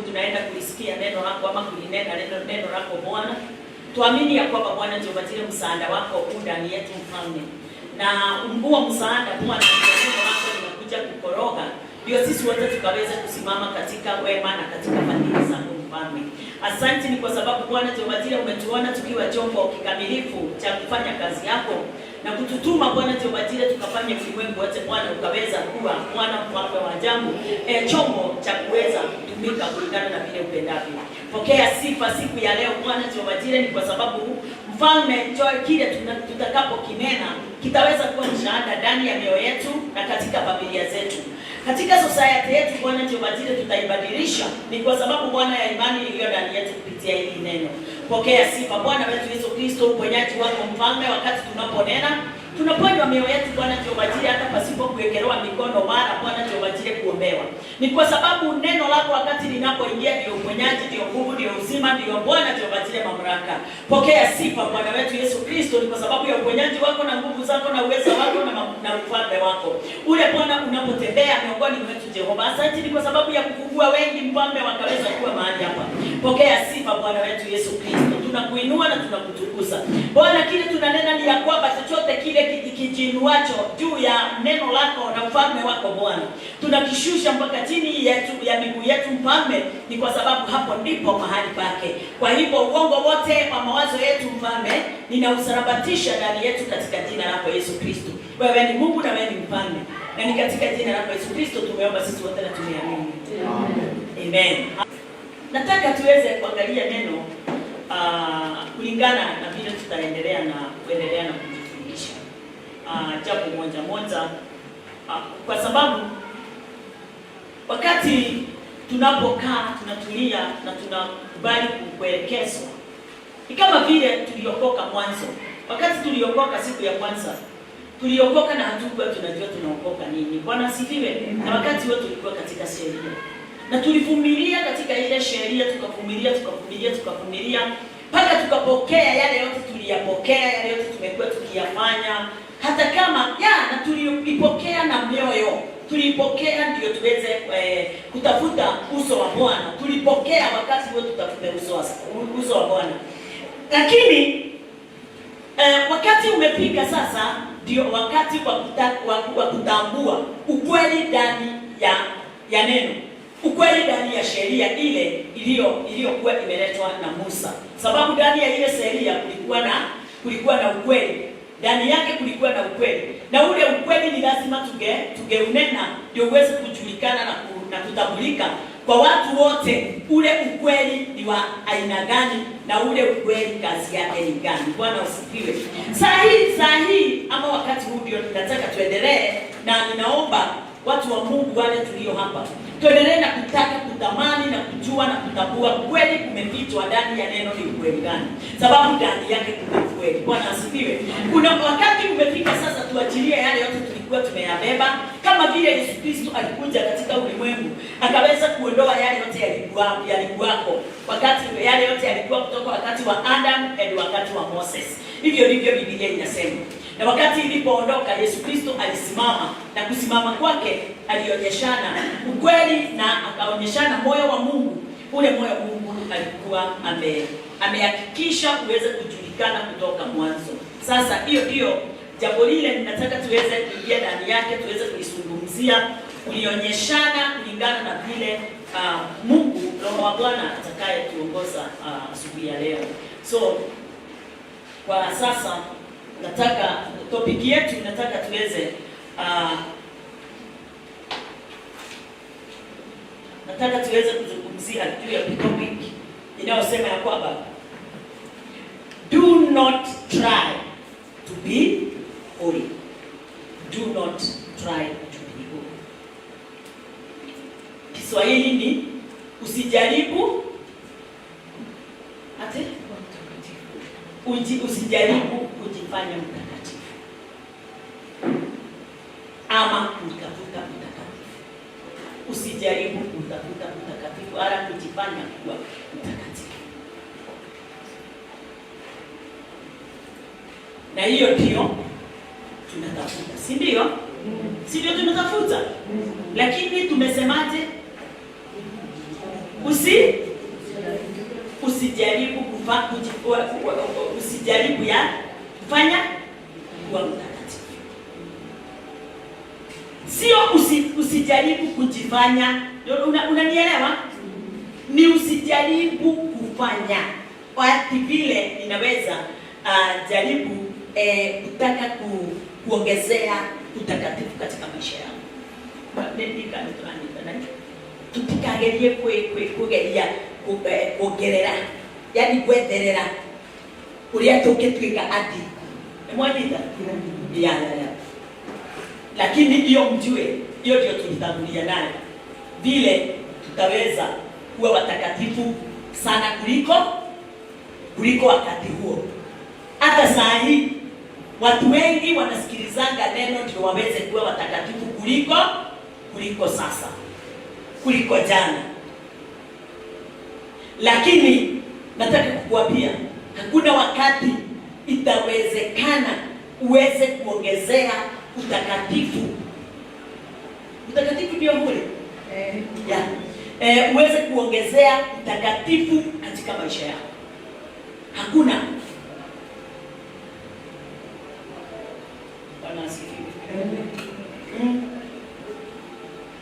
tunaenda kulisikia neno lako ama kulinena neno lako Bwana. Tuamini ya kwamba Bwana Jehova Jireh, msaada wako uko ndani yetu Mfalme. Na nguo msaada Bwana, neno lako linakuja kukoroga ndio sisi wote tukaweza kusimama katika wema na katika fadhili zako Mfalme. Asante ni kwa sababu Bwana Jehova Jireh umetuona tukiwa chombo kikamilifu cha kufanya kazi yako na kututuma Bwana Jehova Jireh tukafanya ulimwengu wote Bwana ukaweza kuwa Bwana Mfalme wa ajabu, chombo cha kuweza kutumika kulingana na vile upendavyo. Pokea sifa siku ya leo Bwana Jehova Jireh, ni kwa sababu Mfalme kile tutakapo kinena kitaweza kuwa msaada ndani ya mioyo yetu na katika familia zetu. Katika society yetu Bwana Jehova Jireh tutaibadilisha, ni kwa sababu Bwana ya imani iliyo ndani yetu kupitia hili neno. Pokea sifa Bwana wetu Yesu Kristo, uponyaji wako Mfalme, wakati tunaponena tunaponywa mioyo yetu Bwana Jehova Jireh, hata pasipo kuwekelewa mikono wala Bwana Jehova Jireh kuombewa. Ni kwa sababu neno lako wakati linapoingia ndio uponyaji, ndio nguvu, ndio uzima, ndio Bwana Jehova Jireh mamlaka. Pokea sifa Bwana wetu Yesu Kristo, ni kwa sababu ya uponyaji wako na nguvu zako na uwezo wako na ufalme wako. Ule Bwana unapotembea miongoni mwetu Jehova. Asante ni kwa sababu ya kufungua wengi Mfalme wakaweza kuwa mahali hapa. Pokea sifa Bwana wetu Yesu Kristo. Tunakuinua na tunakutukuza. Bwana, kile tunanena ni ya kwamba chochote kile kijinuacho juu ya neno lako na ufalme wako Bwana, tunakishusha mpaka chini yetu ya miguu yetu Mfalme, ni kwa sababu hapo ndipo mahali pake. Kwa hivyo uongo wote wa mawazo yetu Mfalme ninausarabatisha ndani yetu katika jina lako Yesu Kristo. Wewe ni Mungu na wewe ni Mfalme. Na ni katika jina lako Yesu Kristo tumeomba sisi wote na tumeamini. Amen. Nataka tuweze kuangalia neno kulingana na vile tutaendelea na kujifundisha jambo moja kwa sababu wakati tunapokaa tunatulia na tunakubali kuelekezwa, ni kama vile tuliokoka mwanzo. Wakati tuliokoka siku ya kwanza, tuliokoka na hatukuwa tunajua tunaokoka nini. Bwana asifiwe. Na wakati wote tulikuwa katika sheria na tulivumilia katika ile sheria, tukavumilia mpaka tukapokea yale yote tuliyapokea, yale yote tumekuwa tukiyafanya, hata kama na tulipokea na mioyo. Tulipokea ndio tuweze kutafuta uso wa Bwana. Tulipokea wakati wote tutafute uso wa Bwana. Lakini wakati umefika sasa, ndio wakati wa kutambua ukweli ndani ya neno. Ukweli ndani ya sheria ile iliyokuwa imeletwa na Musa. Sababu ndani ya ile sheria kulikuwa na ukweli. Ndani yake kulikuwa na ukweli. Na ule ukweli ni lazima tugeunena ndio uweze kujulikana na kutambulika kwa watu wote. Ule ukweli ni wa aina gani na ule ukweli kazi yake ni gani? Bwana usifiwe. Saa hii ama wakati huu ndio tunataka tuendelee, na ninaomba watu wa Mungu wale tulio hapa tuendelee na kutaka kutamani na kujua na kutambua kweli kumefichwa ndani ya neno ni ukweli gani, sababu ndani yake kuna ukweli. Bwana asifiwe. Kuna wakati umefika sasa tuachilie yale yote tulikuwa tumeyabeba, kama vile Yesu Kristo alikuja katika ulimwengu akaweza kuondoa yale yote yalikuwako wakati yale yote yalikuwa kutoka wakati wa Adam hadi wakati wa Moses. Hivyo ndivyo Biblia inasema. Na wakati ilipoondoka Yesu Kristo alisimama, na kusimama kwake alionyeshana ukweli na akaonyeshana moyo wa Mungu. Ule moyo wa Mungu alikuwa amehakikisha uweze kujulikana kutoka mwanzo. Sasa hiyo ndio jambo lile ninataka tuweze kuingia ndani yake, tuweze kuizungumzia, kulionyeshana kulingana na vile Mungu Roho wa Bwana atakaye tuongoza asubuhi ya leo. So kwa sasa nataka topic yetu nataka tuweze kuzungumzia juu ya topic inayosema ya kwamba do not try to be holy. Do not try to be holy. Kiswahili ni usijaribu usijaribu kujifanya mtakatifu ama kutafuta mtakatifu. Usijaribu kutafuta mtakatifu wala kujifanya kuwa mtakatifu. Na hiyo ndio tunatafuta, si ndio? Si ndio tunatafuta? Lakini tumesemaje? usijaribu usijaribu ya kufanya kuwa mtakatifu. Sio usijaribu kujifanya. Unanielewa? Ni usijaribu kufanya wakati vile ninaweza jaribu kutaka kuongezea utakatifu katika maisha yangu. Tutikagerie kugeria kuongerera, yani gwetherera uria tungituika ati mwanyita ya. Lakini hiyo mjue, hiyo ndio tulitangulia nayo, vile tutaweza kuwa watakatifu sana kuliko wakati huo. Hata saa hii watu wengi wanasikilizanga neno ndio waweze kuwa watakatifu kuliko sasa, kuliko jana. Lakini nataka kukuambia hakuna wakati itawezekana uweze kuongezea utakatifu. Utakatifu ndio ule. Uweze kuongezea utakatifu katika maisha yako. Hakuna. Bwana asifiwe.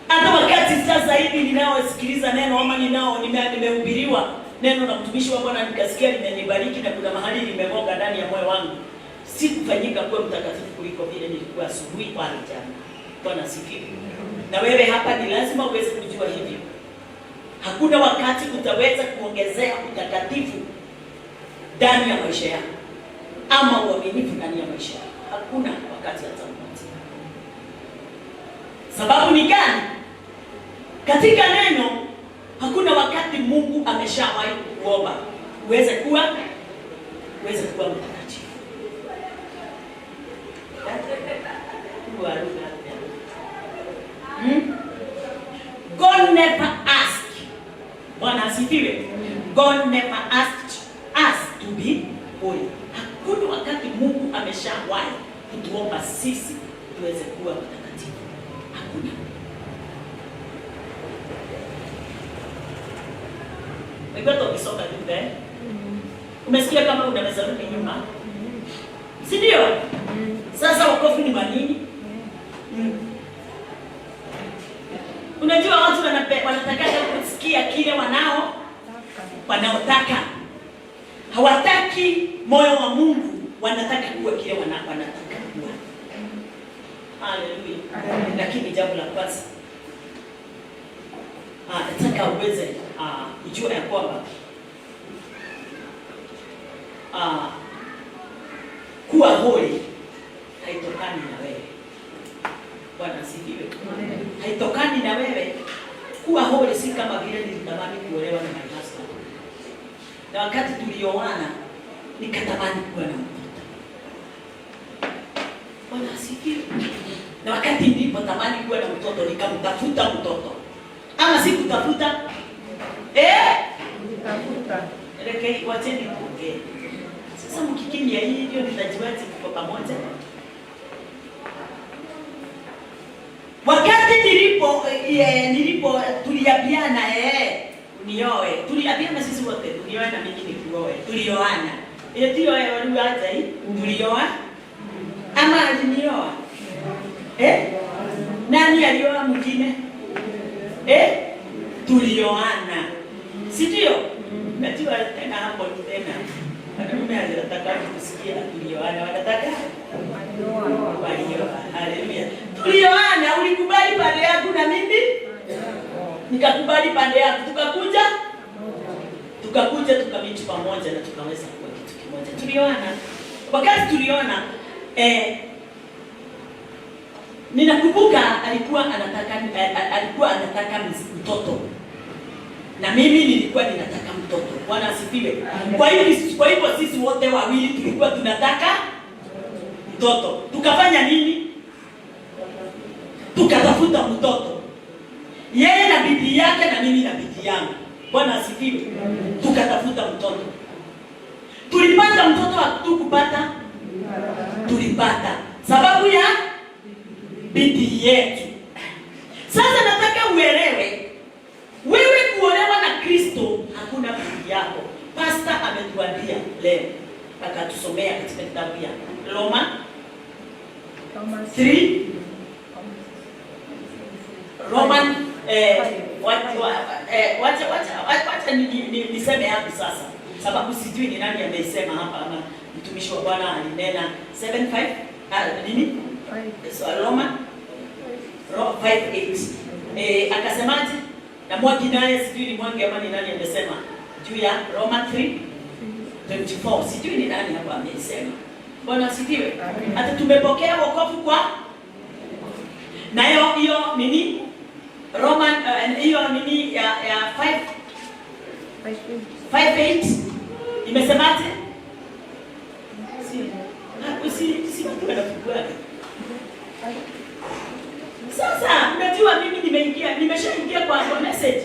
Hata wakati sasa hivi ninaosikiliza neno ama nimehubiriwa neno na mtumishi wa Bwana, nikasikia limenibariki na kuna mahali limegonga ndani ya moyo wangu, sikufanyika kuwa mtakatifu kuliko vile nilikuwa asubuhi wala jana. Bwana asifiwe. Na wewe hapa ni lazima uweze kujua hivi. Hakuna wakati utaweza kuongezea utakatifu ndani ya maisha yako ama uaminifu ndani ya maisha yako. Hakuna wakati hata mmoja. Sababu ni gani? Katika neno hakuna wakati Mungu ameshawahi kuomba uweze kuwa mtakatifu. God never asked. Bwana asifiwe. God never asked us to be holy. Hakuna wakati Mungu ameshawahi kutuomba sisi tuweze kuwa watakatifu. Hakuna. Wewe ukisoma Biblia, umesikia kama unaweza rudi nyuma? Si ndio? Sasa wokovu ni nini? Unajua watu wanataka kusikia kile wanaotaka. Hawataki moyo wa Mungu, wanataka kuwa kile wanataka kuwa. Haleluya. Lakini jambo la kwanza nataka uweze kujua ya kwamba kuwa holy haitokani na wewe. Bwana asifiwe. Haitokani na wewe. Kuwa holy si kama vile nilitamani kuolewa na my husband. Na wakati tulioana nikatamani kuwa na mtoto. Bwana asifiwe. Na wakati nilipotamani kuwa na mtoto nikamtafuta mtoto. Ama sikutafuta? Nitafuta. Elekei wacheni kuongea. Sasa mkikimbia hii ndio nitajiwaje kwa pamoja? Wakati nilipo tuliabiana unioe. Tuliabiana sisi wote, unioe na mimi nikuoe. Tulioana. Ndio waliacha hii? Tulioa? Ama alinioa? Nani alioa mwingine? Tulioana. Si ndio? Najua tena hapo tena. Wanaume wanataka kusikia tulioana, wanataka walioa. Haleluya. Tulioana, ulikubali pande yangu na mimi? Nikakubali pande yako. Tukakuja tukamiti pamoja na tukaweza kuwa kitu kimoja. Tulioana. Wakati tuliona ninakumbuka alikuwa anataka mtoto. Na mimi nilikuwa ninataka mtoto. Bwana asifiwe. Kwa hivyo sisi wote wawili tulikuwa tunataka mtoto. Tukafanya nini? Tukatafuta mtoto. Yeye na bibi yake na mimi na bibi yangu. Bwana asifiwe. Tukatafuta mtoto. Tulipata mtoto hatukupata? Tulipata. Sababu ya bidii yetu. Sasa nataka uelewe, wewe kuolewa na Kristo yako. Pastor ametuambia leo akatusomea katika kitabu ya Roma 3 Roman wacha niseme hapo sasa, sababu sijui ni nani amesema hapa, ama mtumishi wa Bwana alinena 7:5 nini? So Roma 5:8 akasemaje? Na Mwangi naye sijui ni Mwangi ama ni nani amesema juu ya Roma 3:24, sijui ni nani hapa amesema. Bwana asifiwe. Hata tumepokea wokovu kwa na hiyo nini Roman hiyo nini ya 5:8 imesemaje? Sasa unajua mimi nimeshaingia kwa message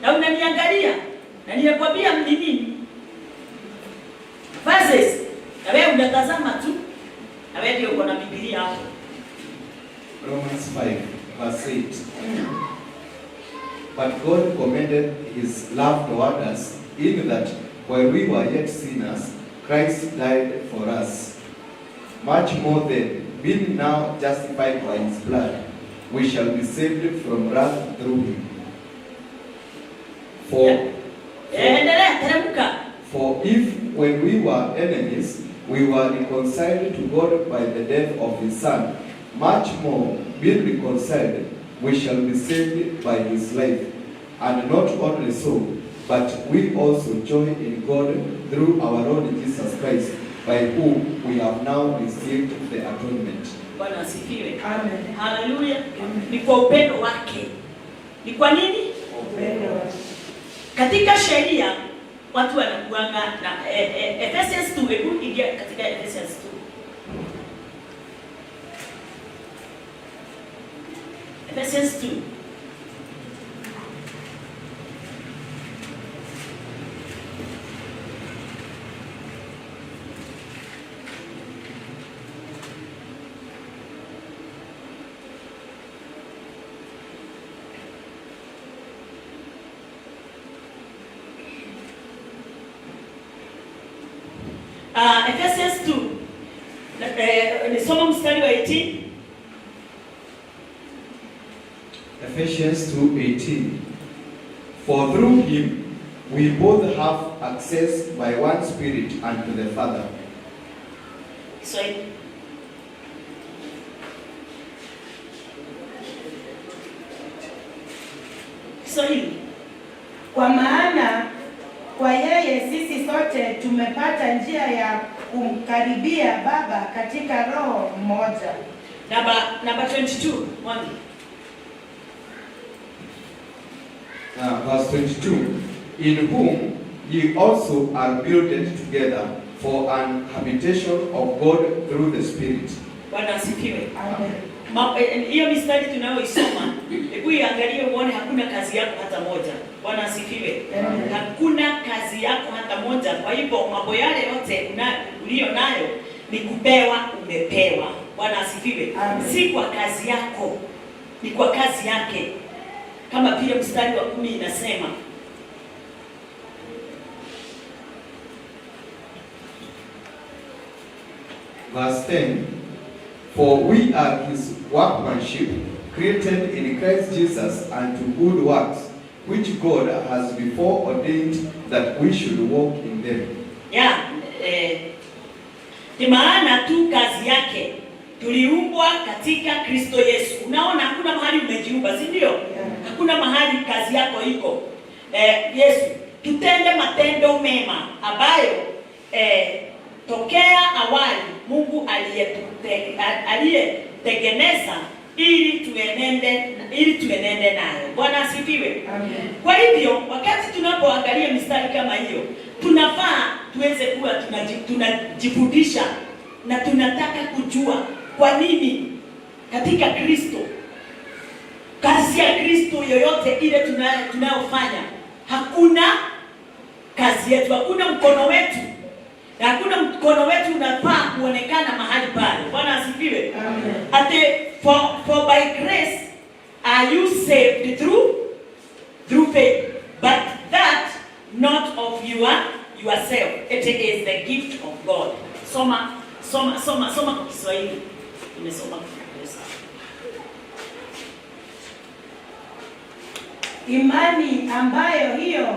na unaniangalia na nimekwambia nini verses, na wewe unatazama tu, na wewe ndio uko na Biblia hapo. Romans 5:8. But God commended his love toward us in that while we were yet sinners, Christ died for us. Much more then, being now justified by his blood, we shall be saved from wrath through him. For if when we were enemies, we were reconciled to God by the death of his Son, much more, being reconciled, we shall be saved by his life. And not only so, but we also joy in God through our Lord Jesus Christ, by whom we have now received the atonement. Bwana asifiwe. Amen. Hallelujah. Ni kwa upendo wake. Ni kwa nini? Upendo wake. Katika sheria watu wanakuanga na Ephesians 2, hebu ingia katika Ephesians 2. Ephesians 2. Ephesians 2. Nisoma mstari wa 18. Ephesians 2:18. For through him we both have access by one Spirit unto the Father. So kwa maana kwa yeye sisi sote tumepata njia ya kumkaribia Baba katika roho mmoja. Number 22, Mwangi. Verse 22. In whom ye also are builded together for an habitation of God through the Spirit. Bwana asifiwe. Amen. Hiyo mistari tunayoisoma, hebu iangalie uone hakuna kazi yako hata moja. Bwana asifiwe. Hakuna kazi yako hata moja. Kwa hivyo mambo yale yote ulio nayo ni kupewa, umepewa. Bwana asifiwe. Si kwa kazi yako, ni kwa kazi yake. Kama vile mstari wa 10 inasema. Verse 10. For we are his workmanship, created in Christ Jesus unto good works, which God has before ordained that we should walk in them. Ni maana tu kazi yake tuliumbwa katika Kristo Yesu. Unaona hakuna mahali umejiumba, si ndio? Hakuna mahali kazi yako iko. Yesu, tutende matendo mema ambayo tokea awali Mungu aliyetengeneza ili tuenende nayo. Bwana asifiwe. Amen. Kwa hivyo wakati tunapoangalia mistari kama hiyo, tunafaa tuweze kuwa tunajifundisha na tunataka kujua kwa nini katika Kristo, kazi ya Kristo yoyote ile tunayofanya, hakuna kazi yetu, hakuna mkono wetu. Na hakuna mkono wetu unafaa kuonekana mahali pale. Bwana asifiwe. Amen. Ate for by grace are you saved through faith, but that not of yourself. It is the gift of God. Soma kwa Kiswahili. Nimesoma kwa Kiingereza. Imani ambayo hiyo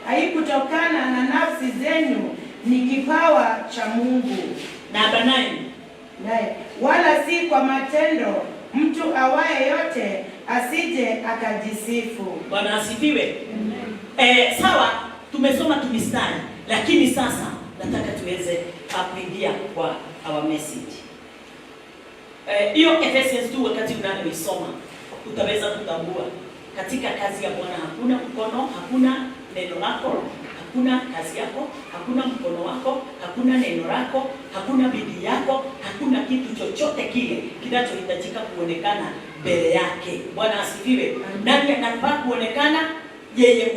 haikutokana na nafsi zenu ni kipawa cha Mungu. Namba 9. Naye wala si kwa matendo, mtu awaye yote asije akajisifu. Bwana asifiwe. Sawa, tumesoma tumistari, lakini sasa nataka tuweze kuingia kwa our message. Hiyo Ephesians 2 wakati unayoisoma utaweza kutambua katika kazi ya Bwana hakuna mkono, hakuna neno lako, hakuna kazi yako, hakuna mkono wako, hakuna neno lako, hakuna bidii yako, hakuna kitu chochote kile kinachohitajika kuonekana mbele yake. Bwana asifiwe. Nani anafaa kuonekana? Yeye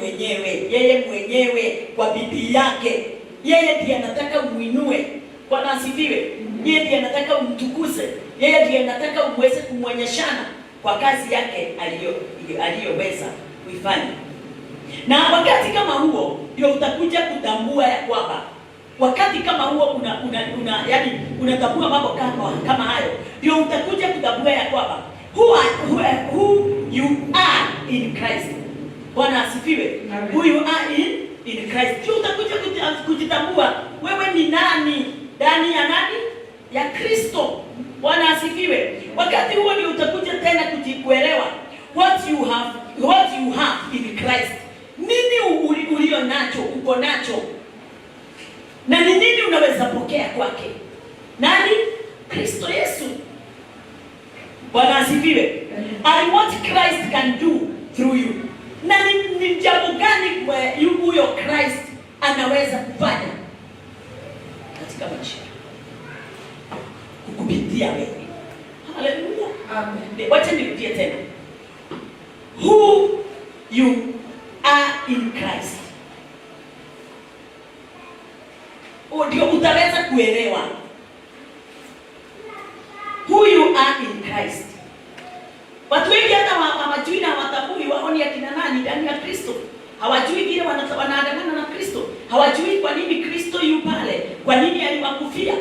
mwenyewe kwa bidii yake. Yeye ndiye anataka umuinue. Bwana asifiwe. Yeye ndiye anataka umtukuze. Yeye ndiye anataka uweze kumwonyeshana kwa kazi yake aliyoweza kuifanya. Na wakati kama huo ndio utakuja kutambua ya kwamba wakati kama huo yani unatambua mambo kama hayo, ndio utakuja kutambua ya kwamba who you are in Christ. Bwana asifiwe. Who you are in Christ. Ndio utakuja kujitambua wewe ni nani ndani ya nani? Ya Kristo. Bwana asifiwe. Wakati huo ndio utakuja tena kuelewa what you have in Christ. Nini ulio nacho, uko nacho? Na ni nini unaweza pokea kwake? Nani? Kristo Yesu. Bwana asifiwe. And what Christ can do through you. Na ni jambo gani huyo Christ anaweza kufanya katika maisha kukupitia wewe? Haleluya. Amen. Wacha nirudie tena. Who you are in Christ. Ndio utaweza kuelewa who you are in Christ. Watu wengi hata hawajui na hawatambui wao ni akina nani ndani ya Kristo. Hawajui vile wanaandamana na Kristo. Hawajui kwa nini Kristo yu pale. Kwa nini aliwakufia.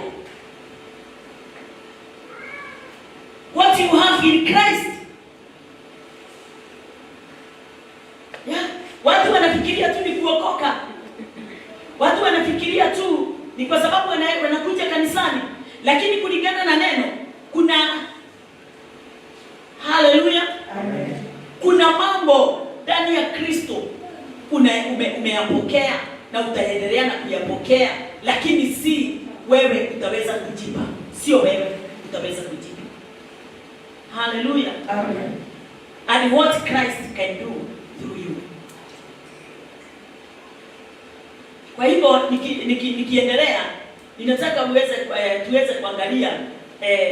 What you have in Christ. Watu wanafikiria tu ni kuokoka. Watu wanafikiria tu ni kwa sababu wanakuja kanisani. Lakini kulingana na neno kuna haleluya. Amen. Kuna mambo ndani ya Kristo umeyapokea na utaendelea na kuyapokea, lakini si wewe utaweza kujipa. Sio wewe utaweza kujipa. Haleluya. Amen. And what Christ can do through you. Kwa hivyo nikiendelea ninataka tuweze kuangalia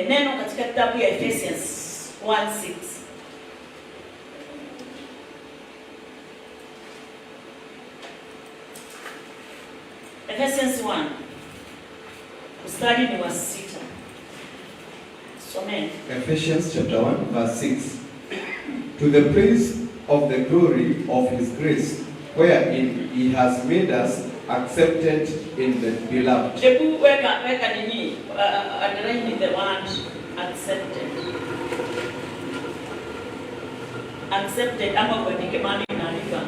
neno katika kitabu ya Ephesians 1:6. Ephesians 1 mstari ni wa 6. Someni. Ephesians chapter 1 verse 6. To the praise of the glory of his grace, wherein he has made us accepted in the beloved. Hebu weka nini? Underline the word accepted. Accepted ama kuandike mahali inaandika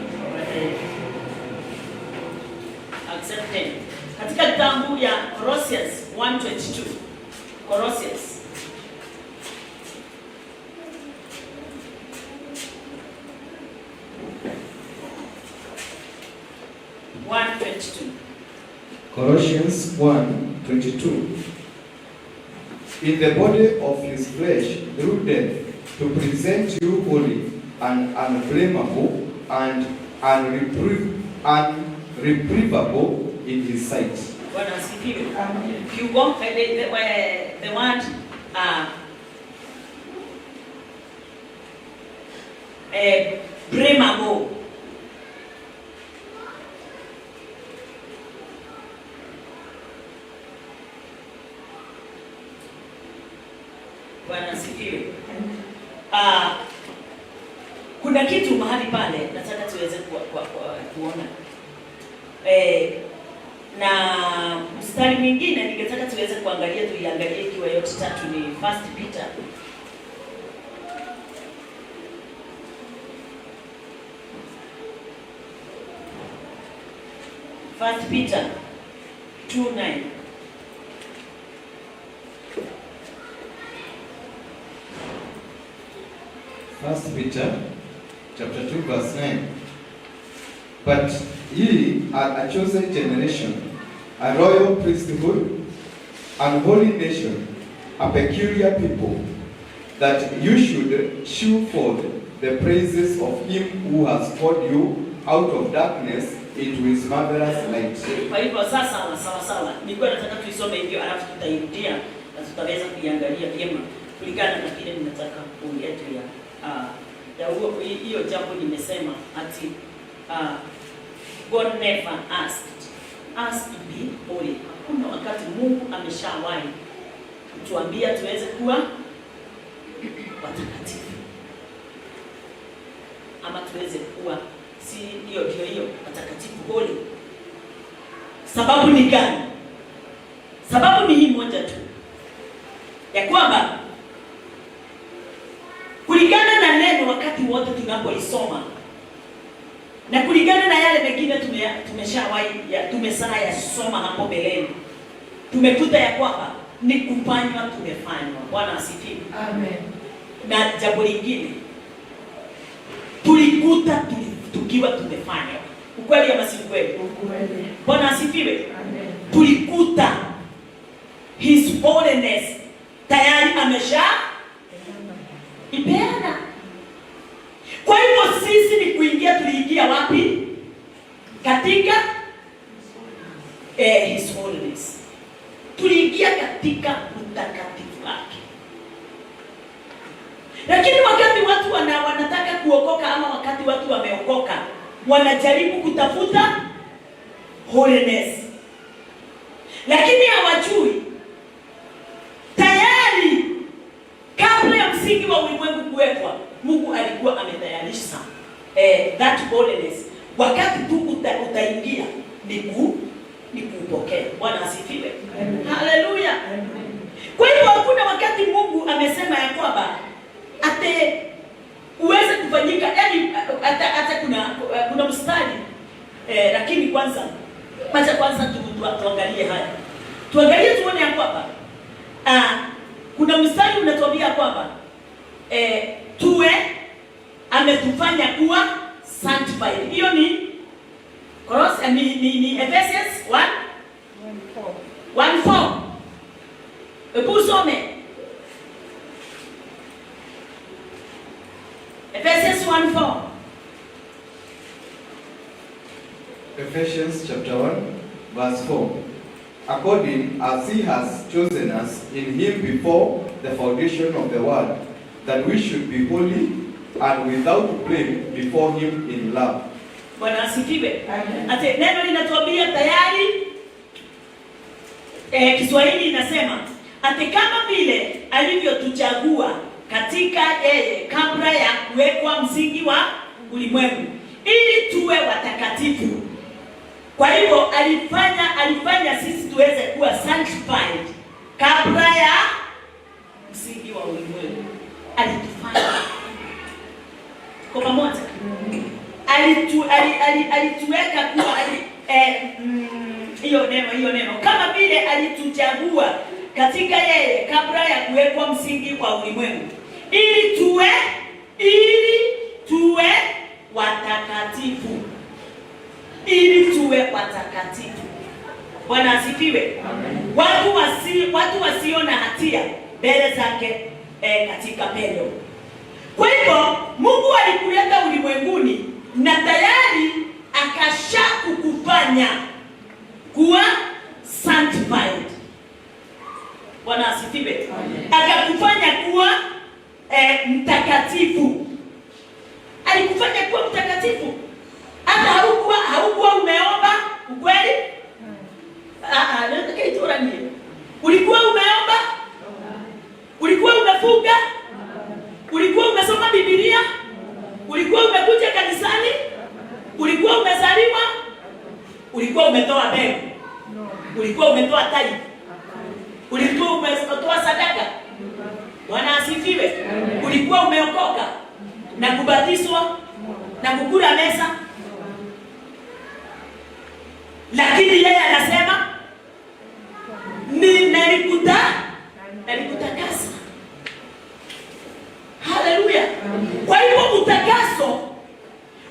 accepted. Katika kitabu ya Colossians 1:22. Colossians 1:22. Colossians 1:22. In the body of his flesh through death, to present you holy and unblameable and unreprovable in his sight. Bwana asifiwe. If you want the word blamable. Bwana asifiwe. Kuna kitu mahali pale nataka tuweze kuona. Na mstari mwingine ningetaka tuweze kuangalia, tuiangalie ikiwa yote tatu, ni 1 Peter. First Peter 2:9. First Peter chapter 2 verse 9. But ye are a chosen generation, a royal priesthood, an holy nation, a peculiar people, that you should shew forth the praises of him who has called you out of darkness into his marvelous light. Kwa hivyo sasa sawa, nilikuwa nataka tuisome hivyo alafu tutairudia na tutaweza kuiangalia vyema kulingana na kile ninataka kuongea juu ya hiyo jambo nimesema ati God never asked us to be holy. Hakuna wakati Mungu ameshawahi kutuambia tuweze kuwa watakatifu ama tuweze kuwa si hiyo watakatifu, holy. Sababu ni gani? Sababu ni hii moja tu, ya kwamba kulingana na neno wakati wote tunapoisoma na kulingana na yale mengine tumesaya soma hapo mbeleni, tumekuta ya kwamba ni kufanywa tumefanywa. Bwana asifiwe. Amen. Na jambo lingine tulikuta tukiwa tumefanywa. Ukweli ama si ukweli? Ukweli. Bwana asifiwe. Amen. Tulikuta his holiness tayari amesha ipeana. Kwa hivyo sisi ni kuingia, tuliingia wapi? Katika his holiness. Tuliingia katika utakatifu wake. Lakini wakati watu wanataka kuokoka ama wakati watu wameokoka, wanajaribu kutafuta holiness, lakini hawajui tayari kabla ya msingi wa ulimwengu kuwekwa, Mungu alikuwa ametayarisha that holiness. Wakati tu utaingia ni kupokea. Bwana asifiwe. Haleluya. Kwa hivyo hakuna wakati Mungu amesema ya kwamba ate uweze kufanyika, yani hata kuna mstari lakini kwanza tuangalie haya. Tuangalie tuone ya kwamba kuna mstari unatuambia kwamba tuwe ametufanya kuwa sanctified. Hiyo ni ni Ephesians 1:4. Hebu some Ephesians 1:4. Ephesians chapter 1 verse 4. According as he has chosen us in him before the foundation of the world, that we should be holy and without blame before him in love. Bwana asifiwe. Ate neno linatuambia tayari, Kiswahili inasema ate kama vile alivyotuchagua katika yeye kabla ya kuwekwa msingi wa ulimwengu ili tuwe watakatifu. Kwa hivyo alifanya sisi tuweze kuwa sanctified kabla ya msingi wa ulimwengu. Alitufanya kwa pamoja, alituweka kuwa hiyo neno kama vile alituchagua katika yeye kabla ya kuwekwa msingi wa ulimwengu ili tuwe watakatifu. Bwana asifiwe. Watu wasio na hatia mbele zake katika pendo. Kwa hivyo Mungu alikuleta ulimwenguni na tayari akasha kukufanya kuwa sanctified. Bwana asifiwe. Akakufanya kuwa mtakatifu. Alikufanya kuwa mtakatifu. Hata haukuwa umeomba, ukweli? Nataka ituranie. Ulikuwa umeomba? Ulikuwa umefunga? Ulikuwa umesoma Biblia? Ulikuwa umekuja kanisani? Ulikuwa umezaliwa? Ulikuwa Ulikuwa umetoa mbegu? Ulikuwa umetoa tithe? Ulikuwa umetoa sadaka? Bwana asifiwe. Ulikuwa umeokoka na kubatizwa na kukula meza? Lakini yeye anasema nalikutakasa. Haleluya. Kwa hivyo utakaso,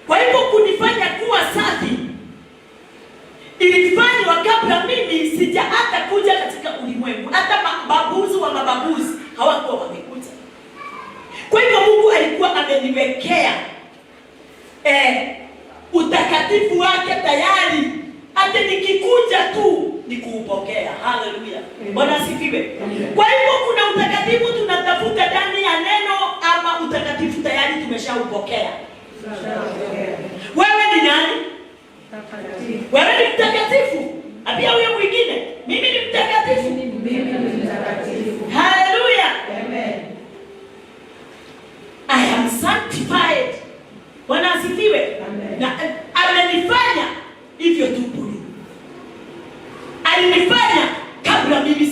kwa hivyo kunifanya kuwa safi, ilifanywa kabla mimi sija hata kuja katika ulimwengu. Hata mababuzi wa mababuzi hawakuwa wamekuja. Kwa hivyo Mungu alikuwa ameniwekea utakatifu wake tayari, hata nikikuja tu ni kuupokea. Haleluya. Bwana asifiwe. Kwa hivyo kuna utakatifu tunatafuta ndani ya neno, ama utakatifu tayari tumeshaupokea? Wewe ni nani? Wewe ni mtakatifu. Apia huyo mwingine, mimi ni mtakatifu. Haleluya. Amen. I am sanctified. Bwana asifiwe. Na amenifanya hivyo tu bure. Alinifanya kabla mimi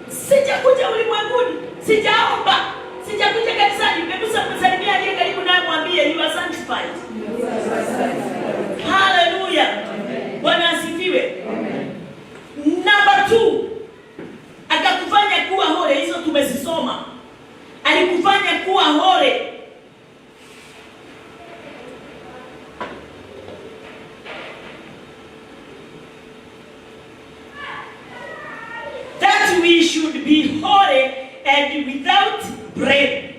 sijakuja ulimwenguni, sijaomba, sijakuja kanisani. Hebu msalimia aliye karibu naye, mwambie you are sanctified. Haleluya. Bwana asifiwe. Number 2, akakufanya kuwa hore. Hizo tumezisoma. Alikufanya kuwa hore. That we should be holy and without blame.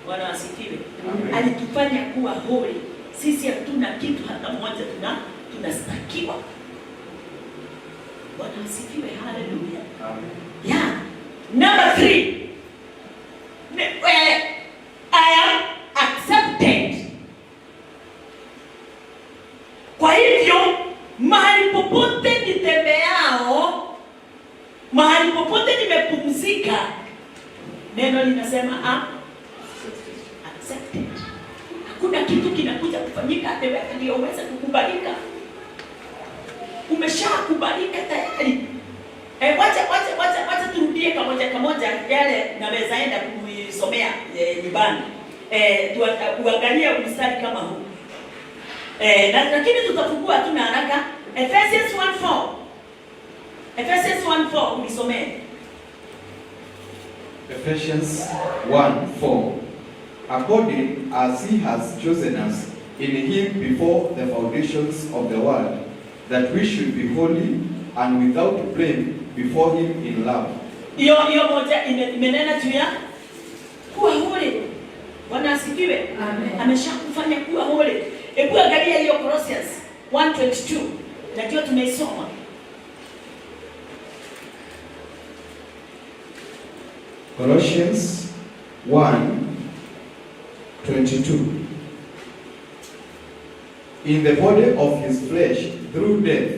Bwana asifiwe. Alitufanya kuwa holy. Sisi hatuna kitu hata moja tunastakiwa. Bwana asifiwe. Haleluya. Yeah. Number 3. I am accepted. Kwa hivyo mahali popote nitembeao, mahali popote nimepumzika, neno linasema accepted. Hakuna kitu kinakuja kufanyika hata wewe ndio uweze kukubalika. Umeshakubalika tayari. Wacha turudie kamoja yale naweza enda kuisomea nyumbani. Tuangalie mstari kama huu. Lakini tutafungua tu na haraka. Ephesians 1:4. Ephesians 1:4 unisomee. Ephesians 1:4. According as he has chosen us in him before the foundations of the world, that we should be holy and without blame before him in love. Hiyo moja imenena juu ya kuwa holy. Bwana asifiwe. Amen. Ameshakufanya kuwa holy. Hebu angalia hiyo Colossians 1:22. Na ndio tumeisoma. Colossians 1:22. In the body of his flesh through death,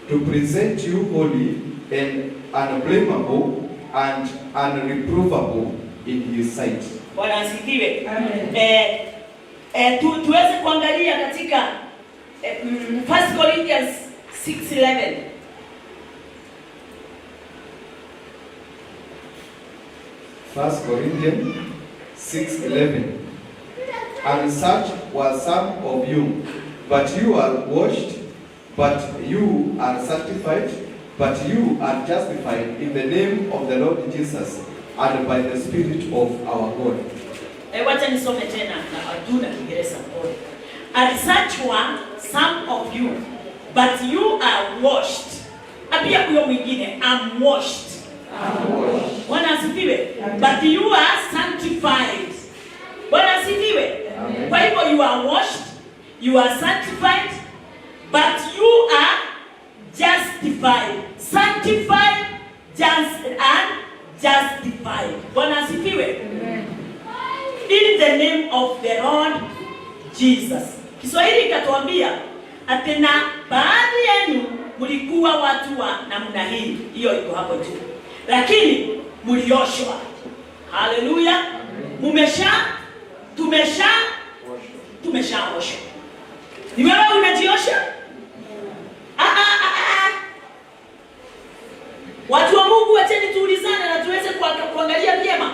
to present you holy and unblameable and unreprovable in his sight. Bwana asifiwe. Amen. Tuweze kuangalia katika 1 Corinthians 6:11. 1 Corinthians 6:11. And such were some of you, but you are washed, but you are sanctified, but you are justified in the name of the Lord Jesus and by the Spirit of our God. Wacha nisome tena na hatuna Kiingereza pole. And such were some of you, but you are washed. Apia huyo mwingine, I'm washed. Bwana asifiwe. But you are sanctified. Bwana asifiwe. Kwa hivyo you are washed, you are sanctified, but you are justified. Sanctified, just and justified. Bwana asifiwe. In the name of the Lord Jesus. Kiswahili ikatuambia atena baadhi yenu mlikuwa watu wa namna hii. Hiyo iko hapo juu. Lakini mlioshwa. Haleluya. Tumesha tumeshaoshwa. Ni wewe unajiosha? Watu wa Mungu, acheni tuulizane na tuweze kuangalia vyema,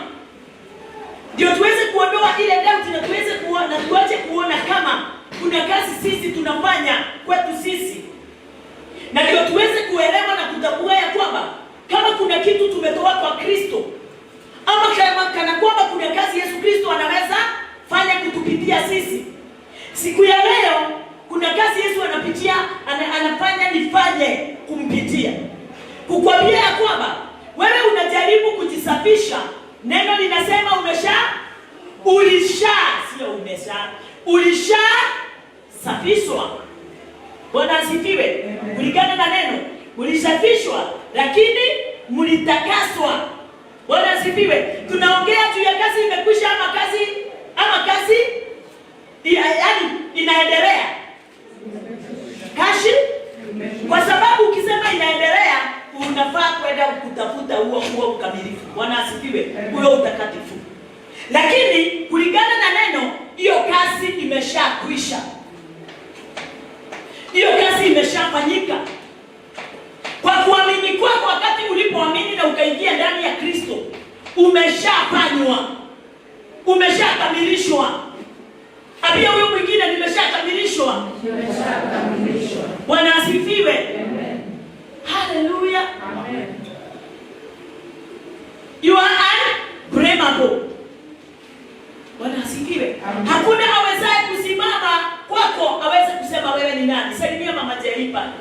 ndio tuweze kuondoa ile doubt na tuweze kuona, tuache kuona kama kuna kazi sisi tunafanya kwetu sisi, na ndio tuweze kuelewa na kutambua ya kwamba kama kuna kitu tumetoa kwa Kristo, ama kama kana kwamba kuna kazi Yesu Kristo anaweza fanya kutupitia sisi. Siku ya leo kuna kazi Yesu anapitia, anafanya nifanye kumpitia, kukwambia ya kwamba wewe unajaribu kujisafisha. Neno linasema ulisha safishwa. Bwana asifiwe. Kulingana na neno ulisafishwa, lakini mlitakaswa. Bwana asifiwe. Tunaongea juu ya kazi imekwisha ama kazi yaani inaendelea. Kazi, kwa sababu ukisema inaendelea unafaa kwenda kutafuta huo ukamilifu. Bwana asifiwe. Huo utakatifu. Lakini kulingana na neno, hiyo kazi imeshakwisha. Hiyo kazi imeshafanyika. Kwa kuamini kwako, wakati ulipoamini na ukaingia ndani ya Kristo, umeshafanywa. Umeshakamilishwa. Abia huyo mwingine nimeshakamilishwa. Bwana asifiwe. Amen. Hallelujah. Amen. You are unbreakable. Bwana asifiwe. Hakuna awezaye kusimama kwako aweze kusema wewe ni nani. Salimia mama Jelipa.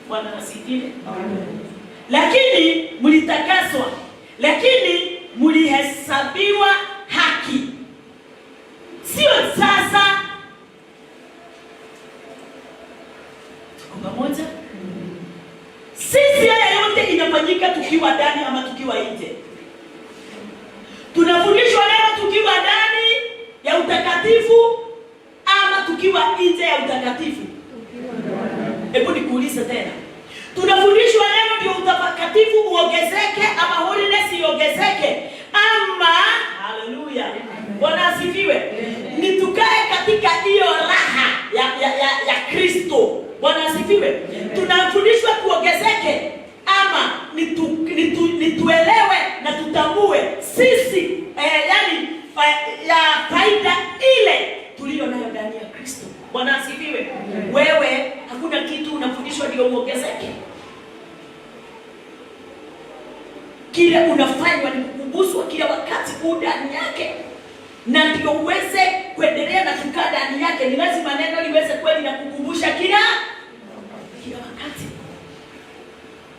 Bwana asifiwe. Amen. Lakini mlitakaswa, lakini mlihesabiwa haki. Sio sasa. Tuko pamoja? Sisi haya yote inafanyika tukiwa ndani ama tukiwa nje. Tunafundishwa leo tukiwa ndani ya utakatifu ama tukiwa nje ya utakatifu. Hebu nikuulize tena. Tunafundishwa leo ndio utakatifu uongezeke ama holiness iongezeke ama haleluya. Bwana asifiwe. Ni tukae katika hiyo raha ya Kristo. Bwana asifiwe. Tunafundishwa kuongezeke ama nituelewe na tutambue sisi ya faida ile tuliyo nayo ndani ya Kristo. Bwana asifiwe. Wewe hakuna kitu unafundishwa ndio uongezeke. Kile unafanywa ni kukumbuswa kila wakati ndani yake, na ndio uweze kuendelea na kukaa ndani yake. Ni lazima neno liweze kweli na kukumbusha kila wakati.